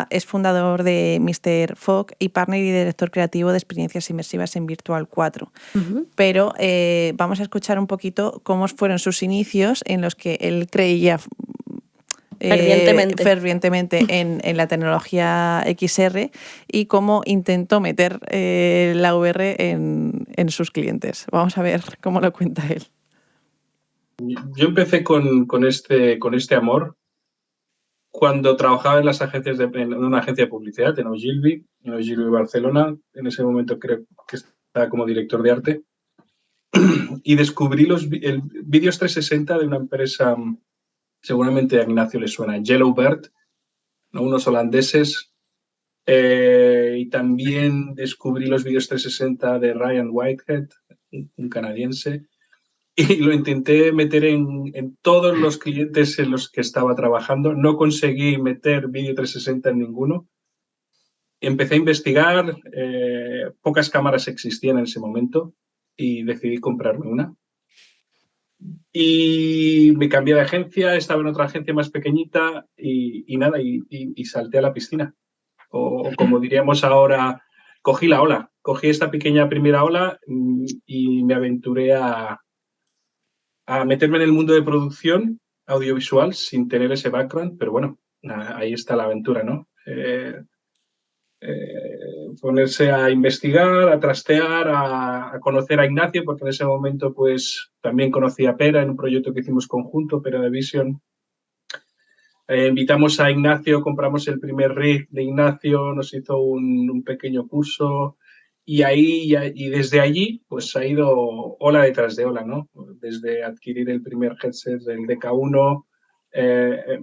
es fundador de Mr. Fogg y partner y director creativo de experiencias inmersivas en Virtual 4. Uh-huh. Pero vamos a escuchar un poquito cómo fueron sus inicios en los que él creía fervientemente en la tecnología XR y cómo intentó meter la VR en sus clientes. Vamos a ver cómo lo cuenta él. Yo empecé con este amor cuando trabajaba en las agencias en una agencia de publicidad, en Ogilvy Barcelona. En ese momento creo que estaba como director de arte. Y descubrí el vídeos 360 de una empresa, seguramente a Ignacio le suena, Yellowbird, ¿no? Unos holandeses. Y también descubrí los vídeos 360 de Ryan Whitehead, un canadiense. Y lo intenté meter en todos los clientes en los que estaba trabajando. No conseguí meter vídeo 360 en ninguno. Empecé a investigar, pocas cámaras existían en ese momento y decidí comprarme una. Y me cambié de agencia, estaba en otra agencia más pequeñita y nada, y salté a la piscina. O como diríamos ahora, cogí la ola. Cogí esta pequeña primera ola y me aventuré a meterme en el mundo de producción audiovisual sin tener ese background, pero bueno, ahí está la aventura, ¿no? ponerse a investigar, a trastear, a conocer a Ignacio, porque en ese momento pues también conocí a Pera en un proyecto que hicimos conjunto, Pera de Vision. Invitamos a Ignacio, compramos el primer rig de Ignacio, nos hizo un pequeño curso y desde allí pues ha ido ola detrás de ola, ¿no? Desde adquirir el primer headset del DK1,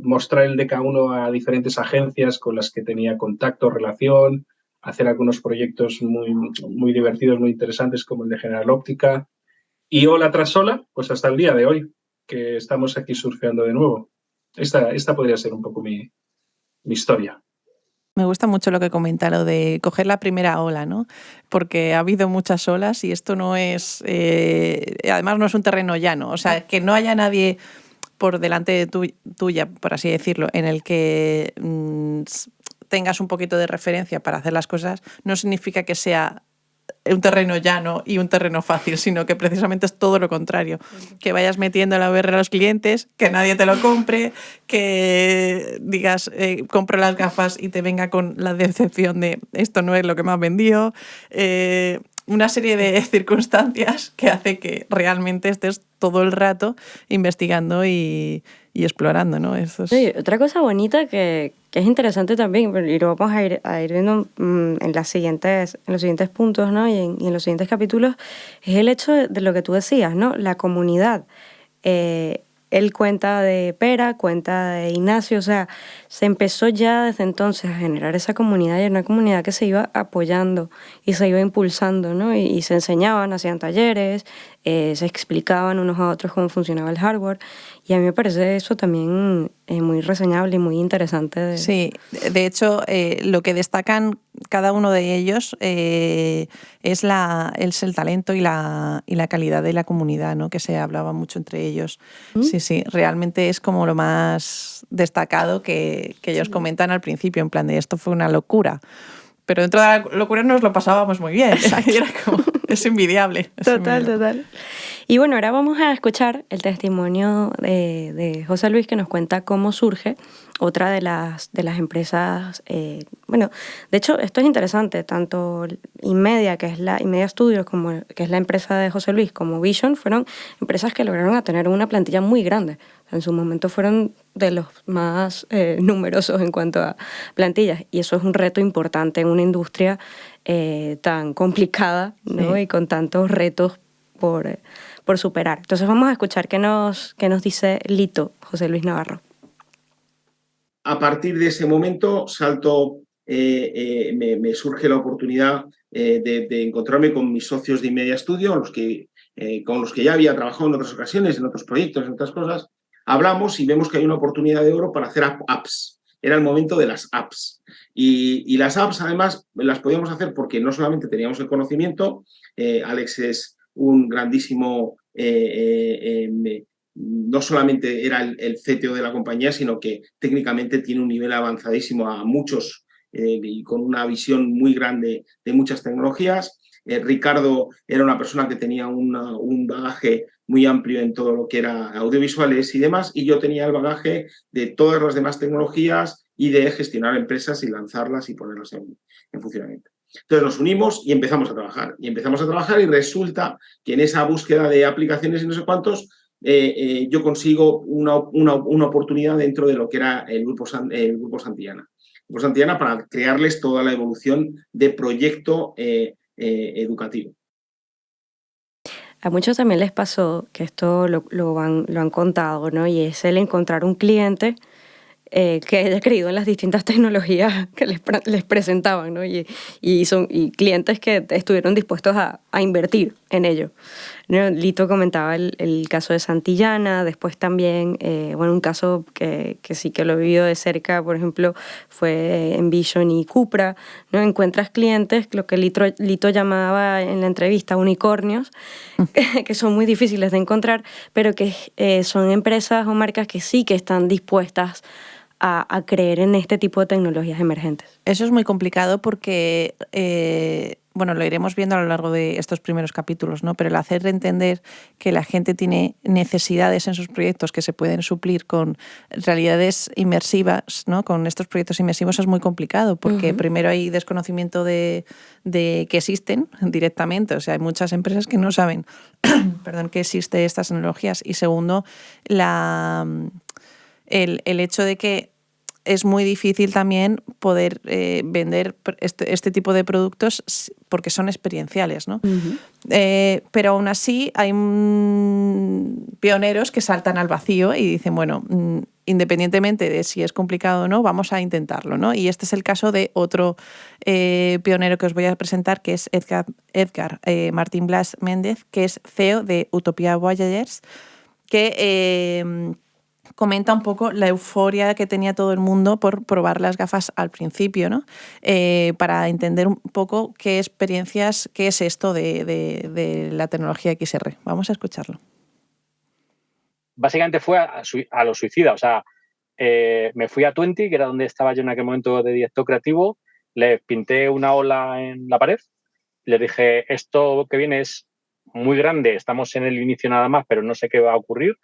mostrar el DK1 a diferentes agencias con las que tenía contacto, relación, hacer algunos proyectos muy divertidos, muy interesantes como el de General Óptica y ola tras ola, pues hasta el día de hoy, que estamos aquí surfeando de nuevo. Esta podría ser un poco mi historia. Me gusta mucho lo que comenta, lo de coger la primera ola, ¿no? Porque ha habido muchas olas y esto no es... además no es un terreno llano, o sea, que no haya nadie por delante de tuya, por así decirlo, en el que tengas un poquito de referencia para hacer las cosas, no significa que sea un terreno llano y un terreno fácil, sino que precisamente es todo lo contrario. Que vayas metiendo la VR a los clientes, que nadie te lo compre, que digas, compro las gafas y te venga con la decepción de esto no es lo que me has vendido. Una serie de circunstancias que hace que realmente estés todo el rato investigando y explorando, ¿no? Eso es... Sí, otra cosa bonita que es interesante también, y lo vamos a ir viendo en los siguientes puntos, ¿no? y en los siguientes capítulos, es el hecho de lo que tú decías, ¿no? La comunidad. Él cuenta de Pera, cuenta de Ignacio, o sea, se empezó ya desde entonces a generar esa comunidad y era una comunidad que se iba apoyando y se iba impulsando, ¿no? Y se enseñaban, hacían talleres, se explicaban unos a otros cómo funcionaba el hardware y a mí me parece eso también muy reseñable y muy interesante. Sí, de hecho, lo que destacan cada uno de ellos es el talento y la calidad de la comunidad, ¿no? Que se hablaba mucho entre ellos. Sí, realmente es como lo más destacado que ellos comentan al principio, en plan de esto fue una locura. Pero dentro de la locura nos lo pasábamos muy bien. Era como, es envidiable. Total. Y bueno, ahora vamos a escuchar el testimonio de José Luis que nos cuenta cómo surge otra de las empresas. Bueno, de hecho, esto es interesante. Tanto Inmedia, que es la Inmedia Studios, que es la empresa de José Luis, como Vision, fueron empresas que lograron tener una plantilla muy grande. En su momento fueron de los más numerosos en cuanto a plantillas. Y eso es un reto importante en una industria tan complicada, ¿no? Sí. Y con tantos retos por superar. Entonces vamos a escuchar qué nos dice Lito, José Luis Navarro. A partir de ese momento me surge la oportunidad de encontrarme con mis socios de Inmedia Studio, con los que ya había trabajado en otras ocasiones, en otros proyectos, en otras cosas. Hablamos y vemos que hay una oportunidad de oro para hacer apps. Era el momento de las apps. Y las apps, además, las podíamos hacer porque no solamente teníamos el conocimiento, Alex es un grandísimo... no solamente era el CTO de la compañía, sino que técnicamente tiene un nivel avanzadísimo a muchos y con una visión muy grande de muchas tecnologías. Ricardo era una persona que tenía un bagaje muy amplio en todo lo que era audiovisuales y demás, y yo tenía el bagaje de todas las demás tecnologías y de gestionar empresas y lanzarlas y ponerlas en funcionamiento. Entonces nos unimos y empezamos a trabajar. Y resulta que en esa búsqueda de aplicaciones y no sé cuántos, yo consigo una oportunidad dentro de lo que era el Grupo Santillana. Grupo Santillana para crearles toda la evolución de proyecto educativo. A muchos también les pasó que esto lo han contado, ¿no? Y es el encontrar un cliente que haya creído en las distintas tecnologías que les presentaban, ¿no? Y clientes que estuvieron dispuestos a invertir en ello, ¿no? Lito comentaba el caso de Santillana, después también, un caso que sí que lo he vivido de cerca, por ejemplo, fue en Vision y Cupra, ¿no? Encuentras clientes, lo que Lito llamaba en la entrevista unicornios, que son muy difíciles de encontrar, pero que son empresas o marcas que sí que están dispuestas a creer en este tipo de tecnologías emergentes. Eso es muy complicado porque bueno, lo iremos viendo a lo largo de estos primeros capítulos, ¿no? Pero el hacer entender que la gente tiene necesidades en sus proyectos que se pueden suplir con realidades inmersivas, ¿no? Con estos proyectos inmersivos es muy complicado porque primero hay desconocimiento de que existen directamente, o sea, hay muchas empresas que no saben perdón, que existen estas tecnologías, y segundo, el hecho de que es muy difícil también poder vender este tipo de productos porque son experienciales, ¿no? Pero aún así hay pioneros que saltan al vacío y dicen, bueno, independientemente de si es complicado o no, vamos a intentarlo, ¿no? Y este es el caso de otro pionero que os voy a presentar, que es Edgar Martín Blas Méndez, que es CEO de Utopia Voyagers, que comenta un poco la euforia que tenía todo el mundo por probar las gafas al principio, ¿no? Para entender un poco qué experiencias, qué es esto de la tecnología XR. Vamos a escucharlo. Básicamente fue a lo suicida, o sea, me fui a Twenty, que era donde estaba yo en aquel momento de director creativo, les pinté una ola en la pared, les dije, esto que viene es muy grande, estamos en el inicio nada más, pero no sé qué va a ocurrir,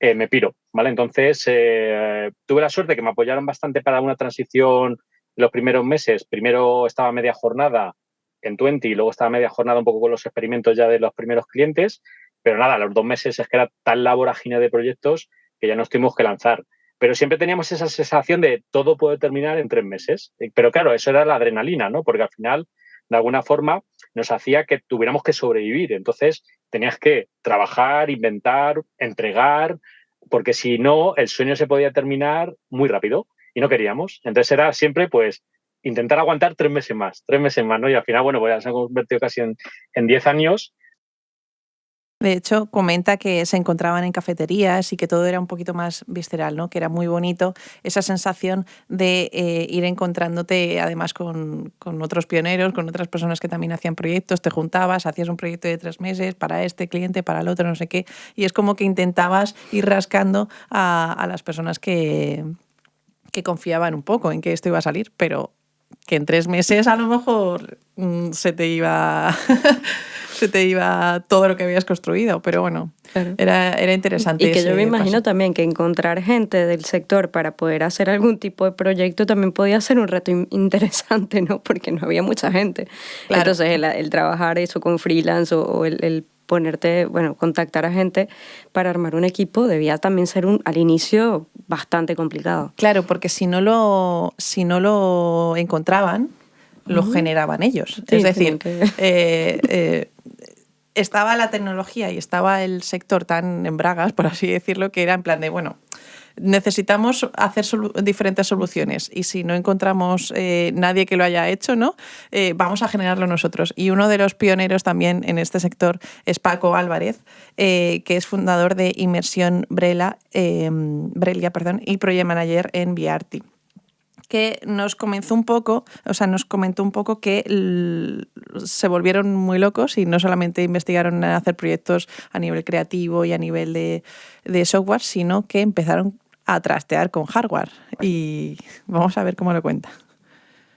me piro, ¿vale? Entonces, tuve la suerte que me apoyaron bastante para una transición los primeros meses. Primero estaba media jornada en Twenty y luego estaba media jornada un poco con los experimentos ya de los primeros clientes, pero nada, los 2 meses es que era tal la vorágine de proyectos que ya nos tuvimos que lanzar. Pero siempre teníamos esa sensación de todo puede terminar en 3 meses. Pero claro, eso era la adrenalina, ¿no? Porque al final, de alguna forma, nos hacía que tuviéramos que sobrevivir. Entonces, tenías que trabajar, inventar, entregar, porque si no, el sueño se podía terminar muy rápido y no queríamos. Entonces era siempre, pues, intentar aguantar 3 meses más, ¿no? Y al final, bueno, pues ya se ha convertido casi en 10 años. De hecho, comenta que se encontraban en cafeterías y que todo era un poquito más visceral, ¿no? Que era muy bonito esa sensación de ir encontrándote además con otros pioneros, con otras personas que también hacían proyectos, te juntabas, hacías un proyecto de 3 meses para este cliente, para el otro, no sé qué, y es como que intentabas ir rascando a las personas que confiaban un poco en que esto iba a salir, pero que en 3 meses a lo mejor se te iba todo lo que habías construido, pero bueno, claro. Era interesante. Y que yo me imagino también que encontrar gente del sector para poder hacer algún tipo de proyecto también podía ser un reto interesante, ¿no? Porque no había mucha gente. Claro. Entonces el trabajar eso con freelance o el ponerte, bueno, contactar a gente para armar un equipo debía también ser al inicio bastante complicado. Claro, porque si no lo encontraban, lo generaban ellos. Sí, es decir, estaba la tecnología y estaba el sector tan en bragas, por así decirlo, que era en plan de, bueno, necesitamos hacer diferentes soluciones y si no encontramos nadie que lo haya hecho, ¿no? Vamos a generarlo nosotros. Y uno de los pioneros también en este sector es Paco Álvarez, que es fundador de Inmersión Brelia y Project Manager en Viarty, que nos comentó un poco que se volvieron muy locos y no solamente investigaron en hacer proyectos a nivel creativo y a nivel de software, sino que empezaron a trastear con hardware. Y vamos a ver cómo lo cuenta.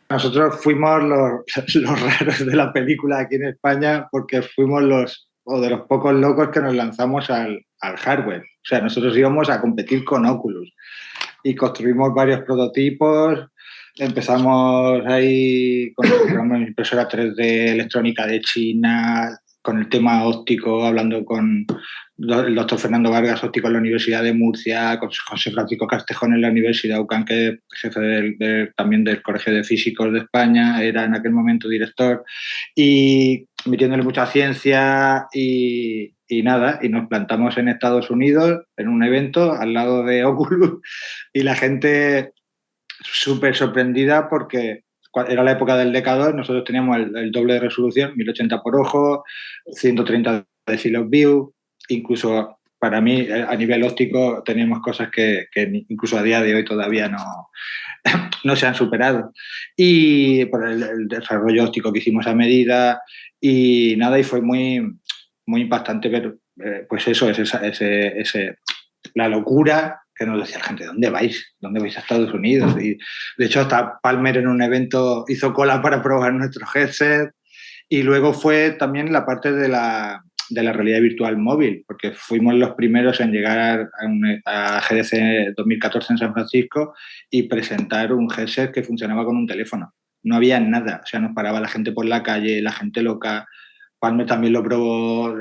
Nosotros fuimos los raros de la película aquí en España porque fuimos de los pocos locos que nos lanzamos al hardware. O sea, nosotros íbamos a competir con Oculus. Y construimos varios prototipos, empezamos ahí con una impresora 3D electrónica de China, con el tema óptico, hablando con el doctor Fernando Vargas, óptico en la Universidad de Murcia, con José Francisco Castejón en la Universidad UCAM, que es jefe también del Colegio de Físicos de España, era en aquel momento director, y metiéndole mucha ciencia y nada, y nos plantamos en Estados Unidos en un evento al lado de Oculus y la gente súper sorprendida porque era la época del Decador, nosotros teníamos el doble de resolución, 1080 por ojo, 130 de field of view, incluso para mí a nivel óptico teníamos cosas que incluso a día de hoy todavía no se han superado. Y por el desarrollo óptico que hicimos a medida y nada, y fue muy impactante ver, pues eso, la locura que nos decía la gente, ¿dónde vais? ¿Dónde vais a Estados Unidos? Y de hecho hasta Palmer en un evento hizo cola para probar nuestro headset Y luego fue también la parte de la realidad virtual móvil, porque fuimos los primeros en llegar a GDC 2014 en San Francisco y presentar un headset que funcionaba con un teléfono. No había nada, o sea, nos paraba la gente por la calle, la gente loca. Palme también lo probó,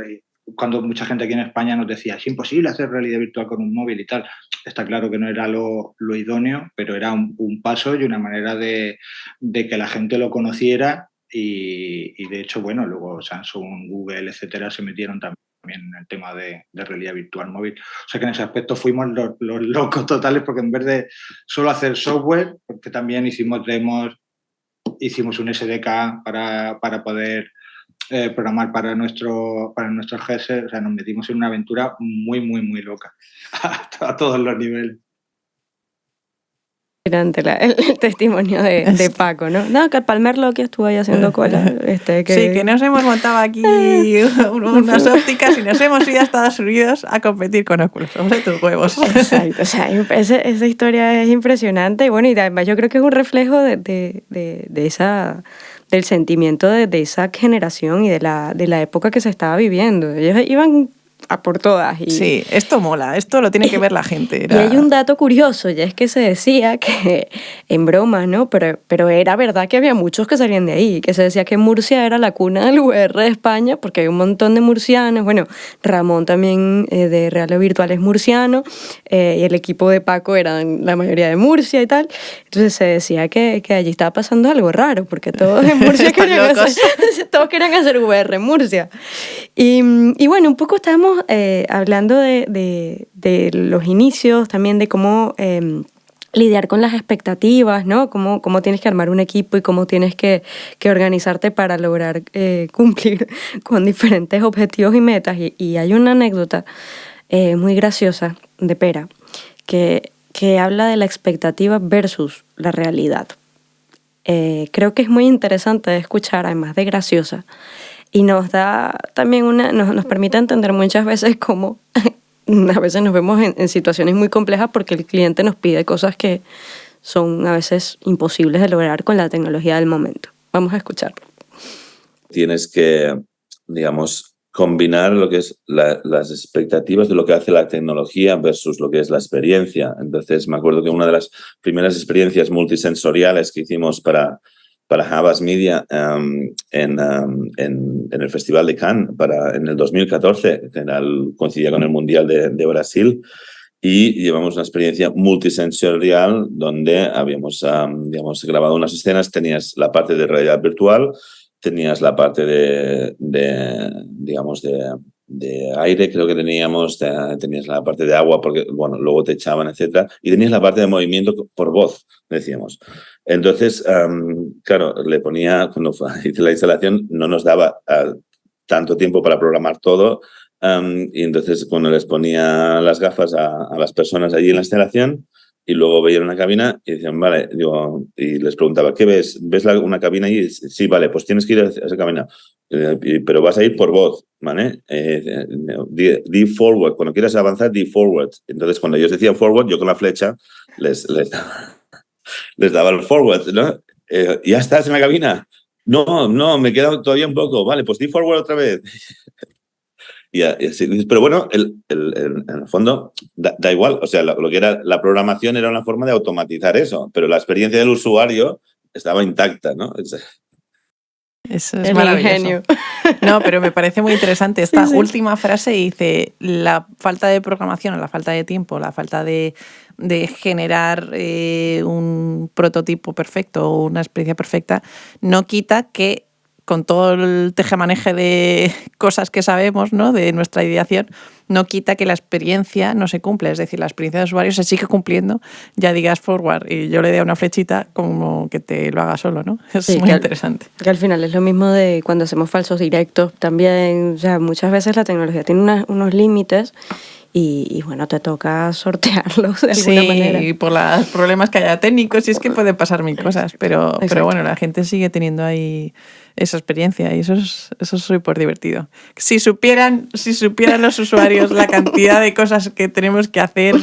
cuando mucha gente aquí en España nos decía, es imposible hacer realidad virtual con un móvil y tal. Está claro que no era lo idóneo, pero era un paso y una manera de que la gente lo conociera. Y de hecho, bueno, luego Samsung, Google, etcétera, se metieron también en el tema de realidad virtual móvil. O sea que en ese aspecto fuimos los locos totales, porque en vez de solo hacer software, porque también hicimos demos, hicimos un SDK para poder programar para nuestro headset. O sea, nos metimos en una aventura muy, muy, muy loca a todos los niveles. El testimonio de Paco, ¿no? No, que el Palmerlo que estuvo ahí haciendo cola. Sí, que nos hemos montado aquí unas ópticas y nos hemos ido a Estados Unidos a competir con Oculus. Hombre, tus huevos. Exacto, o sea, esa historia es impresionante. Y bueno, y además yo creo que es un reflejo de del sentimiento de esa generación y de la época que se estaba viviendo. Ellos iban a por todas. Sí, esto mola, esto lo tiene que ver la gente. Y hay un dato curioso, ya es que se decía que, en broma, ¿no? Pero era verdad que había muchos que salían de ahí, que se decía que Murcia era la cuna del VR de España, porque hay un montón de murcianos. Bueno, Ramón también de Real o Virtual es murciano, y el equipo de Paco eran la mayoría de Murcia y tal. Entonces se decía que allí estaba pasando algo raro, porque todos en Murcia todos querían hacer VR en Murcia. Y bueno, un poco estábamos hablando de los inicios, también de cómo lidiar con las expectativas, ¿no? Cómo tienes que armar un equipo y cómo tienes que organizarte para lograr cumplir con diferentes objetivos y metas. Y hay una anécdota muy graciosa de Pera que habla de la expectativa versus la realidad. Creo que es muy interesante de escuchar, además de graciosa. Y nos da también nos permite entender muchas veces cómo a veces nos vemos en situaciones muy complejas porque el cliente nos pide cosas que son a veces imposibles de lograr con la tecnología del momento. Vamos a escucharlo. Tienes que, digamos, combinar lo que es las expectativas de lo que hace la tecnología versus lo que es la experiencia. Entonces, me acuerdo que una de las primeras experiencias multisensoriales que hicimos para Havas Media en el Festival de Cannes en el 2014, que coincidía con el Mundial de Brasil, y llevamos una experiencia multisensorial donde habíamos grabado unas escenas. Tenías la parte de realidad virtual, tenías la parte de aire, creo que tenías la parte de agua, porque bueno, luego te echaban, etcétera, y tenías la parte de movimiento por voz, decíamos. Entonces, claro, le ponía, cuando hice la instalación, no nos daba tanto tiempo para programar todo, y entonces cuando les ponía las gafas a las personas allí en la instalación, y luego veían una cabina y decían, vale, y les preguntaba, ¿qué ves? ¿Ves una cabina ahí? Sí, vale, pues tienes que ir a esa cabina, pero vas a ir por voz, ¿vale? Di forward, cuando quieras avanzar, di forward. Entonces, cuando ellos decían forward, yo con la flecha les daba el forward, ¿no? ¿Ya estás en la cabina? No, me queda todavía un poco. Vale, pues di forward otra vez. Y así, pero bueno, en el fondo da igual. O sea, lo que era la programación era una forma de automatizar eso, pero la experiencia del usuario estaba intacta, ¿no? Eso es maravilloso. Ingenio. No, pero me parece muy interesante. Esta última frase dice, la falta de programación, la falta de tiempo, la falta de generar un prototipo perfecto o una experiencia perfecta, no quita que con todo el tejemaneje de cosas que sabemos, ¿no?, de nuestra ideación, no quita que la experiencia no se cumple. Es decir, la experiencia de usuario se sigue cumpliendo, ya digas forward y yo le dé una flechita, como que te lo haga solo, ¿no? Es muy interesante. Que al final es lo mismo de cuando hacemos falsos directos también. O sea, muchas veces la tecnología tiene unos límites y bueno, te toca sortearlos de alguna manera. Sí, por los problemas que haya técnicos, y es que pueden pasar mil cosas, pero bueno, la gente sigue teniendo ahí esa experiencia y eso es súper divertido. Si supieran los usuarios la cantidad de cosas que tenemos que hacer,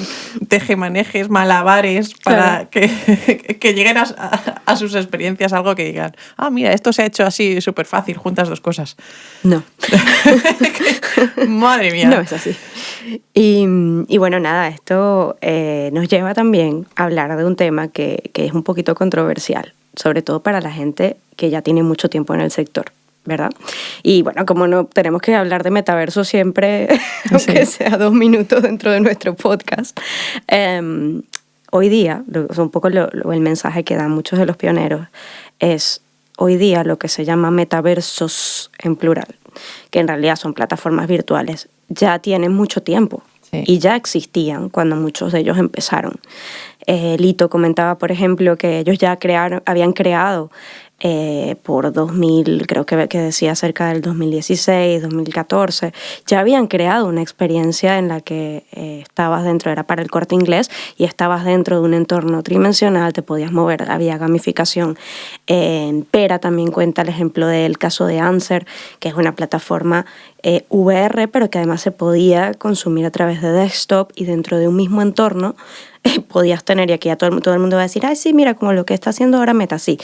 tejemanejes, malabares, para que lleguen a sus experiencias, algo que digan, mira, esto se ha hecho así súper fácil, juntas dos cosas. No. Madre mía. No es así. Y bueno, nada, esto nos lleva también a hablar de un tema que es un poquito controversial, sobre todo para la gente que ya tiene mucho tiempo en el sector, ¿verdad? Y bueno, como no tenemos que hablar de metaverso siempre, aunque sea 2 minutos dentro de nuestro podcast, hoy día, un poco el mensaje que dan muchos de los pioneros es hoy día lo que se llama metaversos en plural, que en realidad son plataformas virtuales, ya tienen mucho tiempo. Sí. Y ya existían cuando muchos de ellos empezaron. Lito comentaba, por ejemplo, que ellos ya habían creado por 2000, creo que decía cerca del 2016, 2014, ya habían creado una experiencia en la que estabas dentro, era para el Corte Inglés, y estabas dentro de un entorno tridimensional, te podías mover, había gamificación. En Pera también cuenta el ejemplo del caso de Answer, que es una plataforma VR, pero que además se podía consumir a través de desktop y dentro de un mismo entorno podías tener, y aquí ya todo el mundo va a decir, ay, sí, mira, como lo que está haciendo ahora Meta, sí,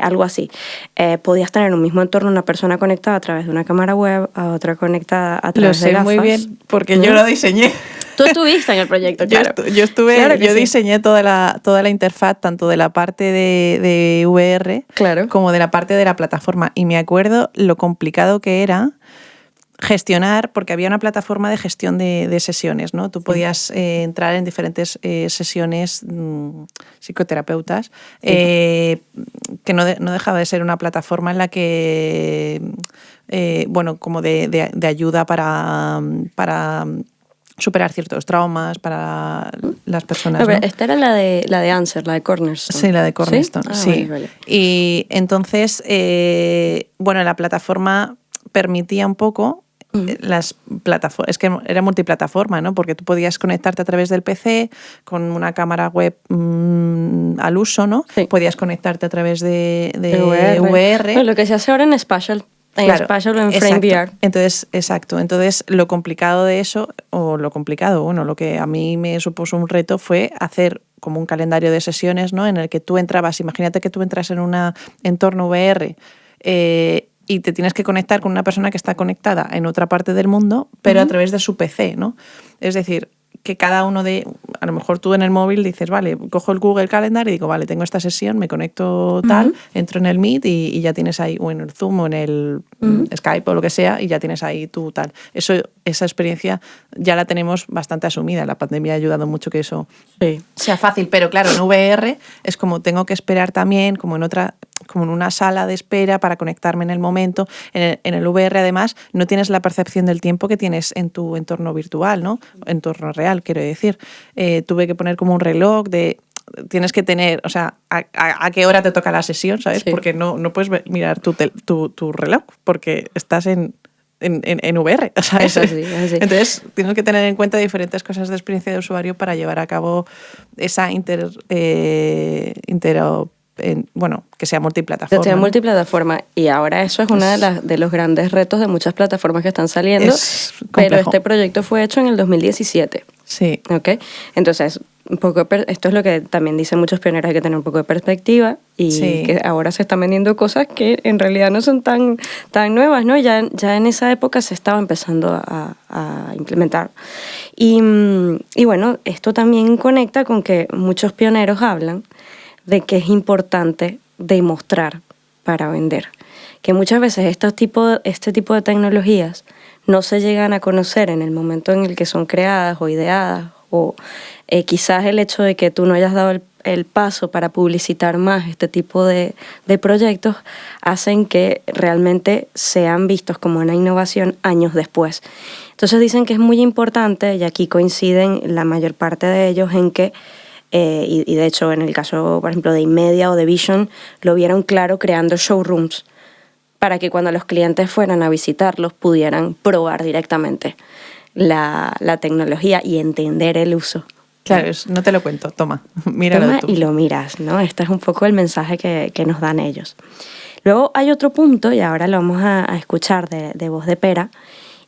algo así. Podías tener en un mismo entorno una persona conectada a través de una cámara web, a otra conectada a través de gafas. Lo sé muy bien, porque yo lo diseñé. Tú estuviste en el proyecto, claro. Yo diseñé toda la interfaz, tanto de la parte de VR como de la parte de la plataforma. Y me acuerdo lo complicado que era gestionar, porque había una plataforma de gestión de sesiones, ¿no? Tú podías entrar en diferentes sesiones psicoterapeutas, que no dejaba de ser una plataforma en la que, como de ayuda para superar ciertos traumas para las personas. ¿No? Esta era la de Answer, la de Cornerstone. Sí, la de Cornerstone, sí. Vale. Y entonces, la plataforma permitía un poco las plataformas, es que era multiplataforma, ¿no? Porque tú podías conectarte a través del PC con una cámara web al uso, ¿no? Sí. Podías conectarte a través de VR. Pues lo que se hace ahora en Spatial. Spatial o en FrameVR. Entonces, lo complicado de eso, lo que a mí me supuso un reto fue hacer como un calendario de sesiones, ¿no? En el que tú entrabas, imagínate que tú entras en un entorno VR y te tienes que conectar con una persona que está conectada en otra parte del mundo, pero a través de su PC, ¿no? Es decir, que cada uno a lo mejor tú en el móvil dices, vale, cojo el Google Calendar y digo, vale, tengo esta sesión, me conecto tal, entro en el Meet y ya tienes ahí, o en el Zoom o en el Skype o lo que sea, y ya tienes ahí tú tal. Esa experiencia ya la tenemos bastante asumida. La pandemia ha ayudado mucho que eso sea fácil, pero claro, en VR es como tengo que esperar también, como en una sala de espera para conectarme en el momento. En el VR, además, no tienes la percepción del tiempo que tienes en tu entorno virtual, ¿no? Entorno real, quiero decir. Tuve que poner como un reloj tienes que tener, o sea, a qué hora te toca la sesión, ¿sabes? Sí. Porque no puedes mirar tu reloj, porque estás en VR, ¿sabes? Así. Entonces, tienes que tener en cuenta diferentes cosas de experiencia de usuario para llevar a cabo esa que sea multiplataforma. Que sea multiplataforma. Y ahora eso es uno de los grandes retos de muchas plataformas que están saliendo. Pero este proyecto fue hecho en el 2017. Sí. ¿Ok? Entonces, un poco esto es lo que también dicen muchos pioneros, hay que tener un poco de perspectiva y que ahora se están vendiendo cosas que en realidad no son tan nuevas, ¿no? Ya en esa época se estaba empezando a implementar. Y bueno, esto también conecta con que muchos pioneros hablan de que es importante demostrar para vender. Que muchas veces este tipo de tecnologías no se llegan a conocer en el momento en el que son creadas o ideadas, o quizás el hecho de que tú no hayas dado el paso para publicitar más este tipo de proyectos hacen que realmente sean vistos como una innovación años después. Entonces dicen que es muy importante, y aquí coinciden la mayor parte de ellos en que y de hecho en el caso, por ejemplo, de Inmedia o de Vision, lo vieron claro creando showrooms para que cuando los clientes fueran a visitarlos pudieran probar directamente la tecnología y entender el uso. Claro, no te lo cuento, míralo tú. Y lo miras, ¿no? Este es un poco el mensaje que nos dan ellos. Luego hay otro punto, y ahora lo vamos a escuchar de voz de Pera,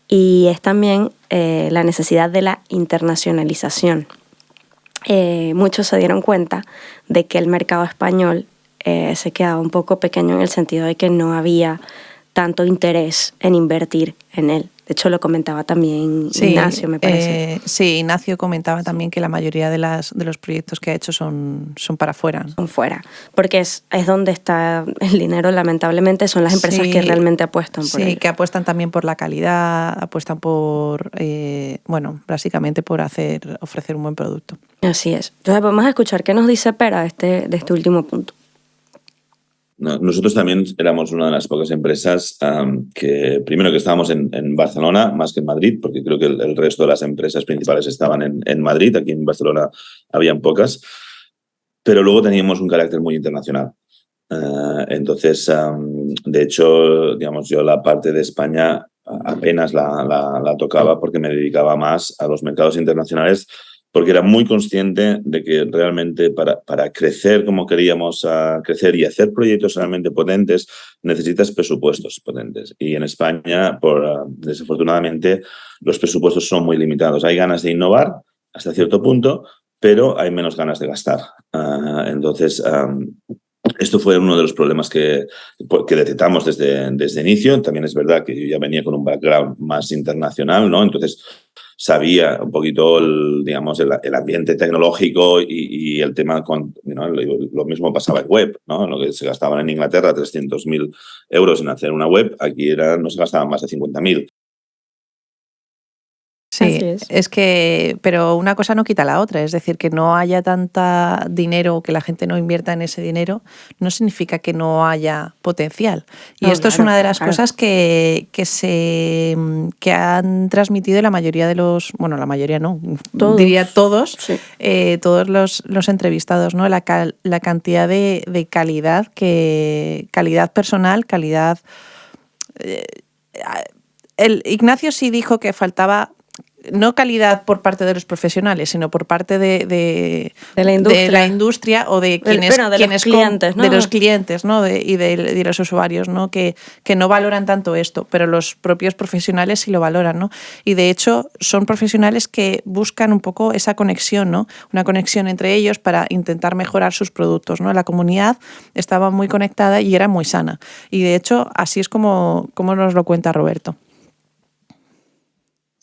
y es también la necesidad de la internacionalización. Muchos se dieron cuenta de que el mercado español se quedaba un poco pequeño en el sentido de que no había tanto interés en invertir en él. De hecho, lo comentaba también Ignacio, me parece. Sí, Ignacio comentaba también que la mayoría de los proyectos que ha hecho son para afuera, ¿no? Son fuera, porque es donde está el dinero, lamentablemente, son las empresas que realmente apuestan por ello. Sí, que apuestan también por la calidad, apuestan por, básicamente por ofrecer un buen producto. Así es. Entonces vamos a escuchar qué nos dice Pera de este último punto. Nosotros también éramos una de las pocas empresas que, primero que estábamos en Barcelona más que en Madrid, porque creo que el resto de las empresas principales estaban en Madrid, aquí en Barcelona habían pocas, pero luego teníamos un carácter muy internacional. Entonces, de hecho, digamos, yo la parte de España apenas la tocaba porque me dedicaba más a los mercados internacionales, porque era muy consciente de que realmente para crecer como queríamos crecer y hacer proyectos realmente potentes, necesitas presupuestos potentes. Y en España, desafortunadamente, los presupuestos son muy limitados. Hay ganas de innovar hasta cierto punto, pero hay menos ganas de gastar. Entonces, esto fue uno de los problemas que detectamos desde inicio. También es verdad que yo ya venía con un background más internacional, ¿no? Entonces, sabía un poquito el ambiente tecnológico y el tema ¿no? Lo mismo pasaba en web, ¿no? Lo que se gastaban en Inglaterra 300.000 euros en hacer una web, aquí no se gastaban más de 50.000. Sí, es que, pero una cosa no quita la otra, es decir, que no haya tanta dinero, que la gente no invierta en ese dinero, no significa que no haya potencial. Y esto es una de las cosas que han transmitido la mayoría de la mayoría no, diría todos, todos los entrevistados, ¿no? La cantidad de calidad, calidad personal, calidad. Ignacio sí dijo que faltaba no calidad por parte de los profesionales, sino por parte de la industria o de los clientes, ¿no? De los clientes, ¿no? Y de los usuarios, ¿no? Que no valoran tanto esto, pero los propios profesionales sí lo valoran, ¿no? Y de hecho son profesionales que buscan un poco esa conexión, ¿no? Una conexión entre ellos para intentar mejorar sus productos, ¿no? La comunidad estaba muy conectada y era muy sana. Y de hecho así es como nos lo cuenta Roberto.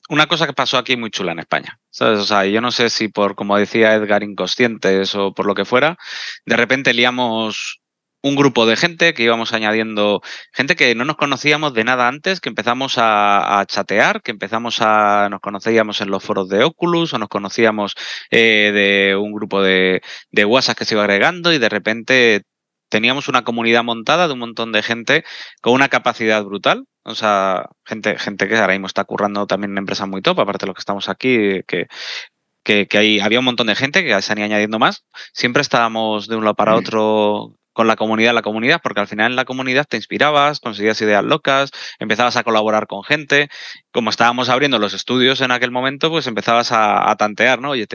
Una cosa que pasó aquí muy chula en España, ¿sabes? O sea, yo no sé si por, como decía Edgar, inconscientes o por lo que fuera, de repente liamos un grupo de gente que íbamos añadiendo, gente que no nos conocíamos de nada antes, que empezamos a chatear, que nos conocíamos en los foros de Oculus o nos conocíamos de un grupo de WhatsApp que se iba agregando y de repente teníamos una comunidad montada de un montón de gente con una capacidad brutal. O sea, gente que ahora mismo está currando también en empresas muy top, aparte de los que estamos aquí, que había un montón de gente que se han ido añadiendo más. Siempre estábamos de un lado para otro con la comunidad, porque al final en la comunidad te inspirabas, conseguías ideas locas, empezabas a colaborar con gente. Como estábamos abriendo los estudios en aquel momento, pues empezabas a tantear, ¿no? Oye,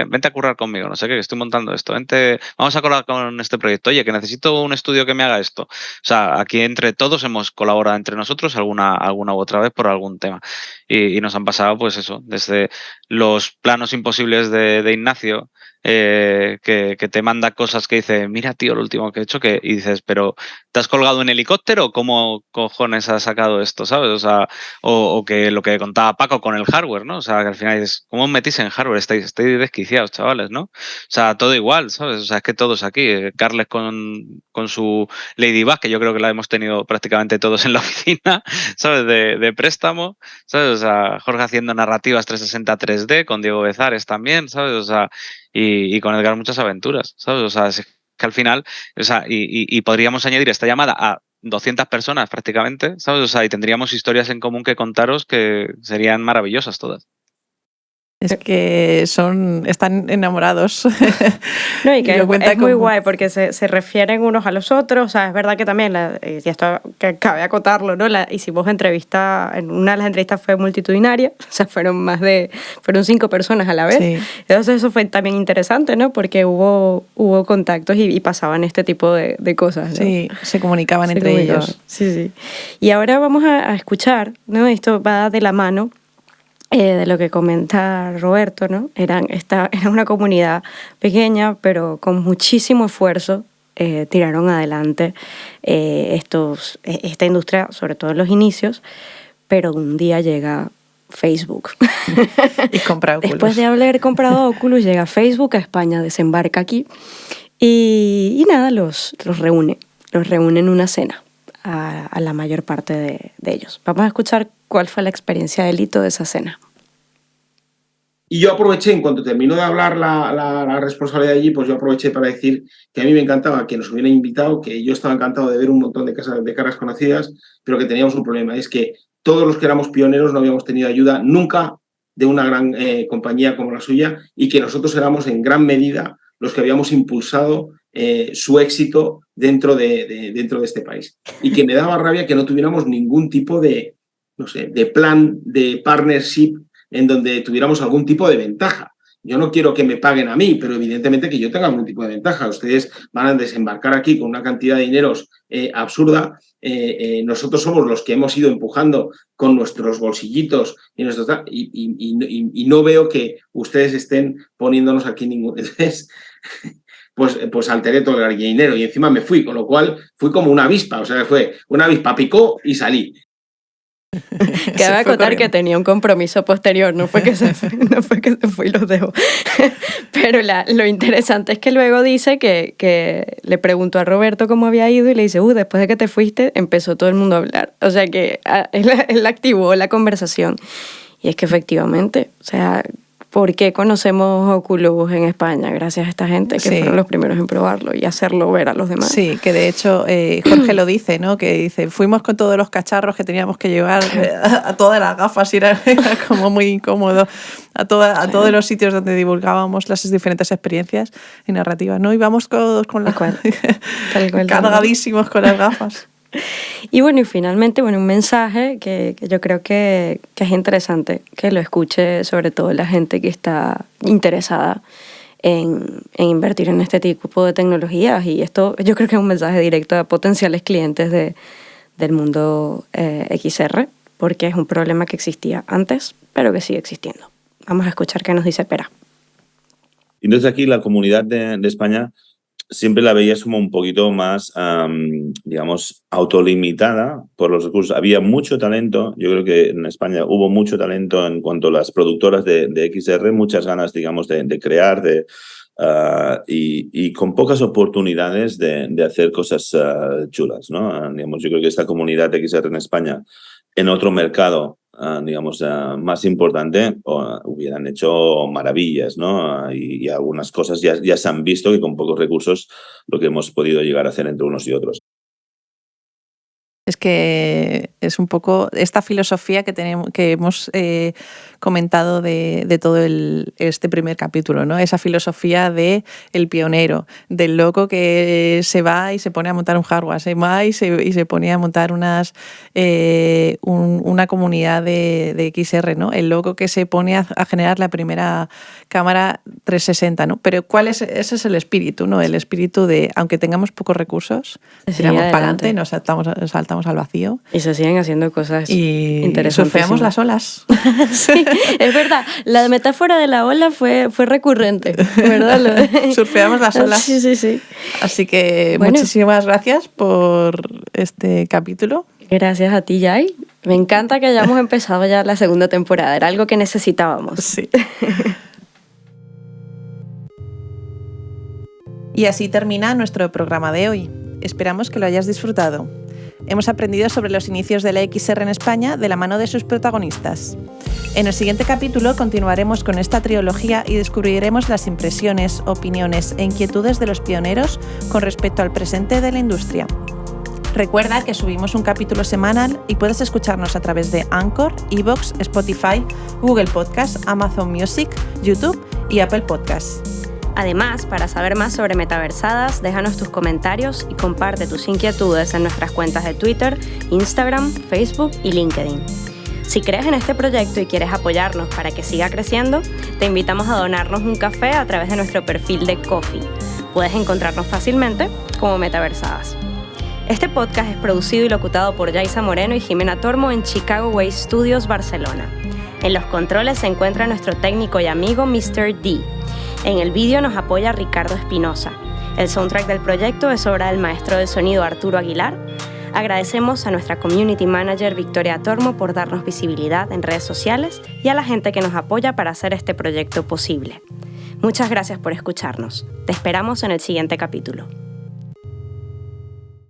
vente a currar conmigo, no sé qué, que estoy montando esto, vamos a colaborar con este proyecto. Oye, que necesito un estudio que me haga esto. O sea, aquí entre todos hemos colaborado entre nosotros alguna u otra vez por algún tema. Y nos han pasado, pues eso, desde los planos imposibles de Ignacio, que te manda cosas que dice, mira, tío, lo último que he hecho, y dices, pero ¿te has colgado en helicóptero o cómo cojones has sacado esto, sabes? O sea, o que lo que contaba Paco con el hardware, ¿no? O sea, que al final es, ¿cómo os metís en hardware? Estáis desquiciados, chavales, ¿no? O sea, todo igual, ¿sabes? O sea, es que todos aquí, Carles con su Ladybug, que yo creo que la hemos tenido prácticamente todos en la oficina, ¿sabes? De préstamo, ¿sabes? O sea, Jorge haciendo narrativas 360 3D, con Diego Bezares también, ¿sabes? O sea, y con Edgar muchas aventuras, ¿sabes? O sea, es que al final, o sea, y podríamos añadir esta llamada a 200 personas prácticamente, ¿sabes? O sea, y tendríamos historias en común que contaros que serían maravillosas todas. Es que están enamorados. No, y que es muy guay porque se refieren unos a los otros. O sea, es verdad que también, y esto que cabe acotarlo, ¿no? Hicimos entrevista, en una de las entrevistas fue multitudinaria, o sea, fueron 5 personas a la vez. Sí. Entonces eso fue también interesante, ¿no? Porque hubo contactos y pasaban este tipo de cosas, ¿no? Sí, se comunicaban entre ellos. Sí. Y ahora vamos a escuchar, ¿no? Esto va de la mano de lo que comenta Roberto, ¿no? Era una comunidad pequeña, pero con muchísimo esfuerzo tiraron adelante esta industria, sobre todo en los inicios, pero un día llega Facebook. Y compra Oculus. Después de haber comprado Oculus, llega Facebook a España, desembarca aquí y nada, los reúne en una cena a la mayor parte de ellos. Vamos a escuchar cuál fue la experiencia de Lito de esa cena. Y yo aproveché, en cuanto terminó de hablar la responsable de allí, pues yo aproveché para decir que a mí me encantaba que nos hubieran invitado, que yo estaba encantado de ver un montón de caras conocidas, pero que teníamos un problema, es que todos los que éramos pioneros no habíamos tenido ayuda nunca de una gran compañía como la suya, y que nosotros éramos en gran medida los que habíamos impulsado su éxito dentro de este país. Y que me daba rabia que no tuviéramos ningún tipo de plan de partnership en donde tuviéramos algún tipo de ventaja. Yo no quiero que me paguen a mí, pero evidentemente que yo tenga algún tipo de ventaja. Ustedes van a desembarcar aquí con una cantidad de dineros absurda. Nosotros somos los que hemos ido empujando con nuestros bolsillitos y no veo que ustedes estén poniéndonos aquí ningún... Entonces, pues alteré todo el dinero y encima me fui, con lo cual fui como una avispa. O sea, fue una avispa, picó y salí. Cabe acotar que tenía un compromiso posterior, no fue que se fue y los dejó. Pero lo interesante es que luego dice que le preguntó a Roberto cómo había ido y le dice, después de que te fuiste empezó todo el mundo a hablar. O sea que él activó la conversación. Y es que efectivamente, o sea, ¿por qué conocemos Oculus en España? Gracias a esta gente que fueron los primeros en probarlo y hacerlo ver a los demás. Sí, que de hecho Jorge lo dice, ¿no? Que dice, fuimos con todos los cacharros que teníamos que llevar a todas las gafas y era como muy incómodo a todos los sitios donde divulgábamos las diferentes experiencias y narrativas, ¿no? Íbamos todos con las cargadísimos con las gafas. Y bueno, y finalmente, un mensaje que yo creo que es interesante que lo escuche sobre todo la gente que está interesada en invertir en este tipo de tecnologías, y esto yo creo que es un mensaje directo a potenciales clientes del mundo XR, porque es un problema que existía antes, pero que sigue existiendo. Vamos a escuchar qué nos dice Pera. Entonces aquí la comunidad de España siempre la veías como un poquito más, digamos, autolimitada por los recursos. Había mucho talento, yo creo que en España hubo mucho talento en cuanto a las productoras de XR, muchas ganas, digamos, de crear, y con pocas oportunidades de hacer cosas chulas, ¿no? Digamos, yo creo que esta comunidad de XR en España, en otro mercado, digamos, más importante, hubieran hecho maravillas, ¿no? Y algunas cosas ya se han visto que con pocos recursos lo que hemos podido llegar a hacer entre unos y otros. Es que es un poco esta filosofía que hemos comentado de todo este primer capítulo, ¿no? Esa filosofía de el pionero, del loco que se va y se pone a montar un hardware, se va y se pone a montar una comunidad de XR, ¿no? El loco que se pone a generar la primera cámara 360, ¿no? Pero ese es el espíritu, ¿no? El espíritu de, aunque tengamos pocos recursos, tiramos para adelante y nos saltamos al vacío. Y se siguen haciendo cosas interesantes. Surfeamos las olas. Sí, es verdad. La metáfora de la ola fue recurrente, ¿verdad? Surfeamos las olas. Sí. Así que muchísimas gracias por este capítulo. Gracias a ti, Yai. Me encanta que hayamos empezado ya la segunda temporada. Era algo que necesitábamos. Sí. Y así termina nuestro programa de hoy. Esperamos que lo hayas disfrutado. Hemos aprendido sobre los inicios de la XR en España de la mano de sus protagonistas. En el siguiente capítulo continuaremos con esta trilogía y descubriremos las impresiones, opiniones e inquietudes de los pioneros con respecto al presente de la industria. Recuerda que subimos un capítulo semanal y puedes escucharnos a través de Anchor, iVoox, Spotify, Google Podcast, Amazon Music, YouTube y Apple Podcasts. Además, para saber más sobre Metaversadas, déjanos tus comentarios y comparte tus inquietudes en nuestras cuentas de Twitter, Instagram, Facebook y LinkedIn. Si crees en este proyecto y quieres apoyarnos para que siga creciendo, te invitamos a donarnos un café a través de nuestro perfil de Ko-fi. Puedes encontrarnos fácilmente como Metaversadas. Este podcast es producido y locutado por Yaisa Moreno y Jimena Tormo en Chicago Way Studios, Barcelona. En los controles se encuentra nuestro técnico y amigo Mr. D. En el vídeo nos apoya Ricardo Espinosa. El soundtrack del proyecto es obra del maestro del sonido Arturo Aguilar. Agradecemos a nuestra community manager Victoria Tormo por darnos visibilidad en redes sociales y a la gente que nos apoya para hacer este proyecto posible. Muchas gracias por escucharnos. Te esperamos en el siguiente capítulo.